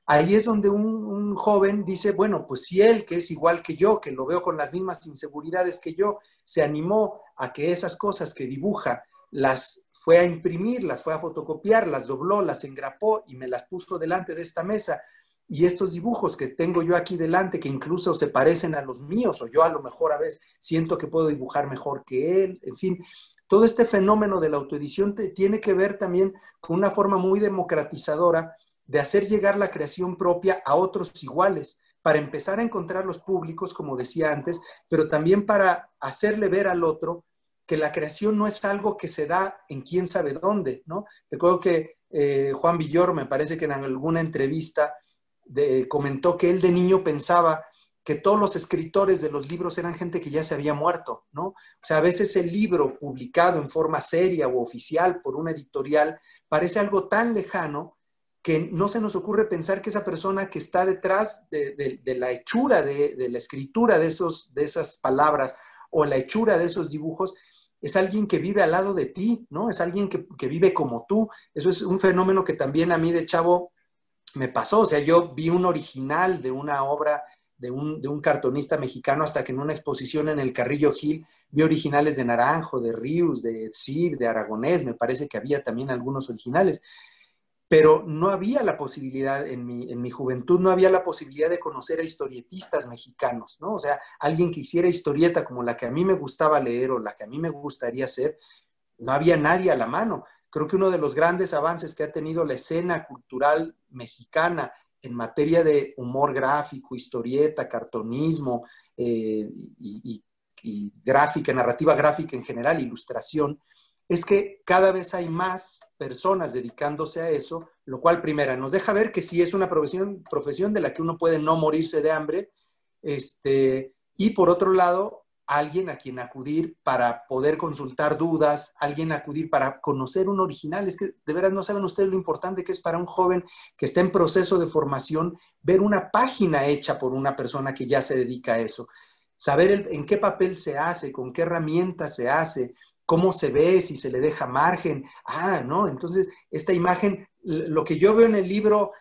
Ahí es donde un joven dice, bueno, pues si él, que es igual que yo, que lo veo con las mismas inseguridades que yo, se animó a que esas cosas que dibuja las fue a imprimir, las fue a fotocopiar, las dobló, las engrapó y me las puso delante de esta mesa, y estos dibujos que tengo yo aquí delante, que incluso se parecen a los míos, o yo a lo mejor a veces siento que puedo dibujar mejor que él, en fin, todo este fenómeno de la autoedición tiene que ver también con una forma muy democratizadora de hacer llegar la creación propia a otros iguales, para empezar a encontrar los públicos, como decía antes, pero también para hacerle ver al otro que la creación no es algo que se da en quién sabe dónde, ¿no? Recuerdo que Juan Villoro, me parece que en alguna entrevista comentó que él de niño pensaba que todos los escritores de los libros eran gente que ya se había muerto, ¿no? O sea, a veces el libro publicado en forma seria o oficial por una editorial parece algo tan lejano que no se nos ocurre pensar que esa persona que está detrás de la hechura de la escritura de esas palabras o la hechura de esos dibujos es alguien que vive al lado de ti, ¿no? Es alguien que vive como tú. Eso es un fenómeno que también a mí de chavo me pasó. O sea, yo vi un original de una obra de un cartonista mexicano, hasta que en una exposición en el Carrillo Gil vi originales de Naranjo, de Ríos, de Cid, de Aragonés, me parece que había también algunos originales, pero no había la posibilidad, en mi juventud, no había la posibilidad de conocer a historietistas mexicanos, ¿no? O sea, alguien que hiciera historieta como la que a mí me gustaba leer o la que a mí me gustaría hacer, no había nadie a la mano. Creo que uno de los grandes avances que ha tenido la escena cultural mexicana en materia de humor gráfico, historieta, cartonismo y gráfica, narrativa gráfica en general, ilustración, es que cada vez hay más personas dedicándose a eso, lo cual, primera, nos deja ver que sí es una profesión de la que uno puede no morirse de hambre, y por otro lado, alguien a quien acudir para poder consultar dudas, alguien a acudir para conocer un original. Es que de veras no saben ustedes lo importante que es para un joven que está en proceso de formación ver una página hecha por una persona que ya se dedica a eso, saber en qué papel se hace, con qué herramientas se hace, cómo se ve, si se le deja margen. Ah, no, entonces esta imagen, lo que yo veo en el libro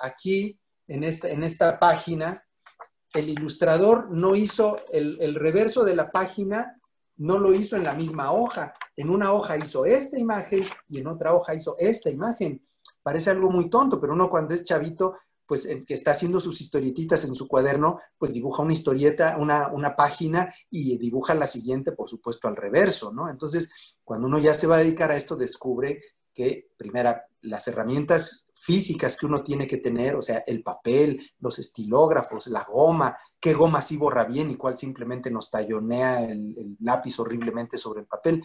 aquí, en esta página, el ilustrador no hizo el reverso de la página, no lo hizo en la misma hoja. En una hoja hizo esta imagen y en otra hoja hizo esta imagen. Parece algo muy tonto, pero uno cuando es chavito, pues el que está haciendo sus historietitas en su cuaderno, pues dibuja una historieta, una página y dibuja la siguiente, por supuesto, al reverso, ¿no? Entonces, cuando uno ya se va a dedicar a esto, descubre que, primera, las herramientas físicas que uno tiene que tener, o sea, el papel, los estilógrafos, la goma, qué goma sí borra bien y cuál simplemente nos tallonea el lápiz horriblemente sobre el papel.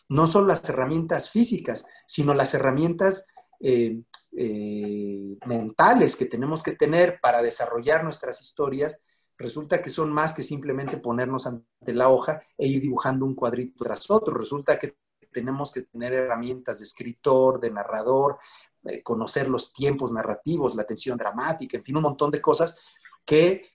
No son las herramientas físicas, sino las herramientas mentales que tenemos que tener para desarrollar nuestras historias. Resulta que son más que simplemente ponernos ante la hoja e ir dibujando un cuadrito tras otro. Resulta que tenemos que tener herramientas de escritor, de narrador, conocer los tiempos narrativos, la tensión dramática, en fin, un montón de cosas que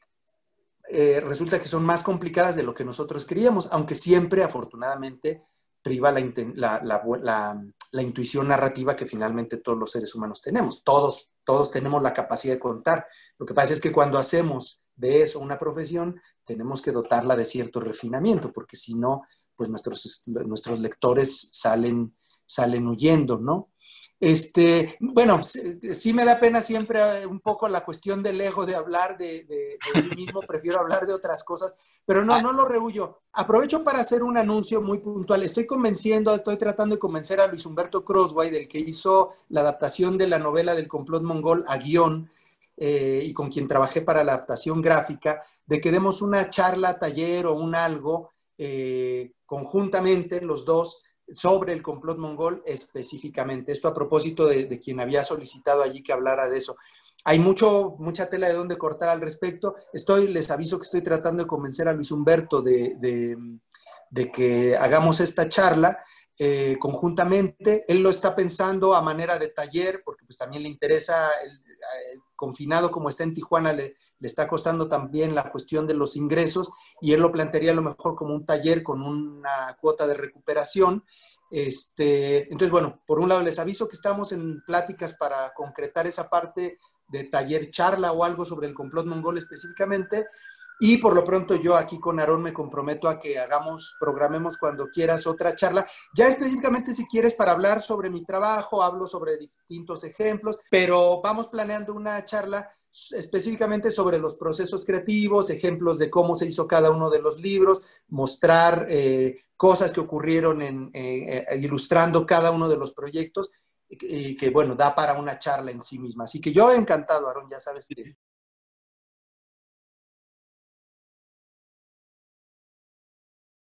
resulta que son más complicadas de lo que nosotros queríamos, aunque siempre, afortunadamente, priva la intuición narrativa que finalmente todos los seres humanos tenemos. Todos tenemos la capacidad de contar. Lo que pasa es que cuando hacemos de eso una profesión, tenemos que dotarla de cierto refinamiento, porque si no, pues nuestros lectores salen huyendo, ¿no? Bueno, sí me da pena siempre un poco la cuestión del ego, de hablar de mí mismo, prefiero hablar de otras cosas, pero no lo rehuyo. Aprovecho para hacer un anuncio muy puntual. Estoy tratando de convencer a Luis Humberto Crosway, del que hizo la adaptación de la novela del complot mongol a guión, y con quien trabajé para la adaptación gráfica, de que demos una charla, taller o un algo conjuntamente los dos sobre el complot mongol específicamente. Esto a propósito de quien había solicitado allí que hablara de eso. Hay mucha tela de dónde cortar al respecto. Les aviso que estoy tratando de convencer a Luis Humberto de que hagamos esta charla conjuntamente. Él lo está pensando a manera de taller, porque pues también le interesa, confinado como está en Tijuana, le está costando también la cuestión de los ingresos, y él lo plantearía a lo mejor como un taller con una cuota de recuperación. Entonces, bueno, por un lado les aviso que estamos en pláticas para concretar esa parte de taller charla o algo sobre el complot mongol específicamente, y por lo pronto yo aquí con Aarón me comprometo a que programemos cuando quieras otra charla, ya específicamente si quieres para hablar sobre mi trabajo, hablo sobre distintos ejemplos, pero vamos planeando una charla específicamente sobre los procesos creativos, ejemplos de cómo se hizo cada uno de los libros, mostrar cosas que ocurrieron ilustrando cada uno de los proyectos, que bueno, da para una charla en sí misma. Así que yo encantado, Aarón, ya sabes que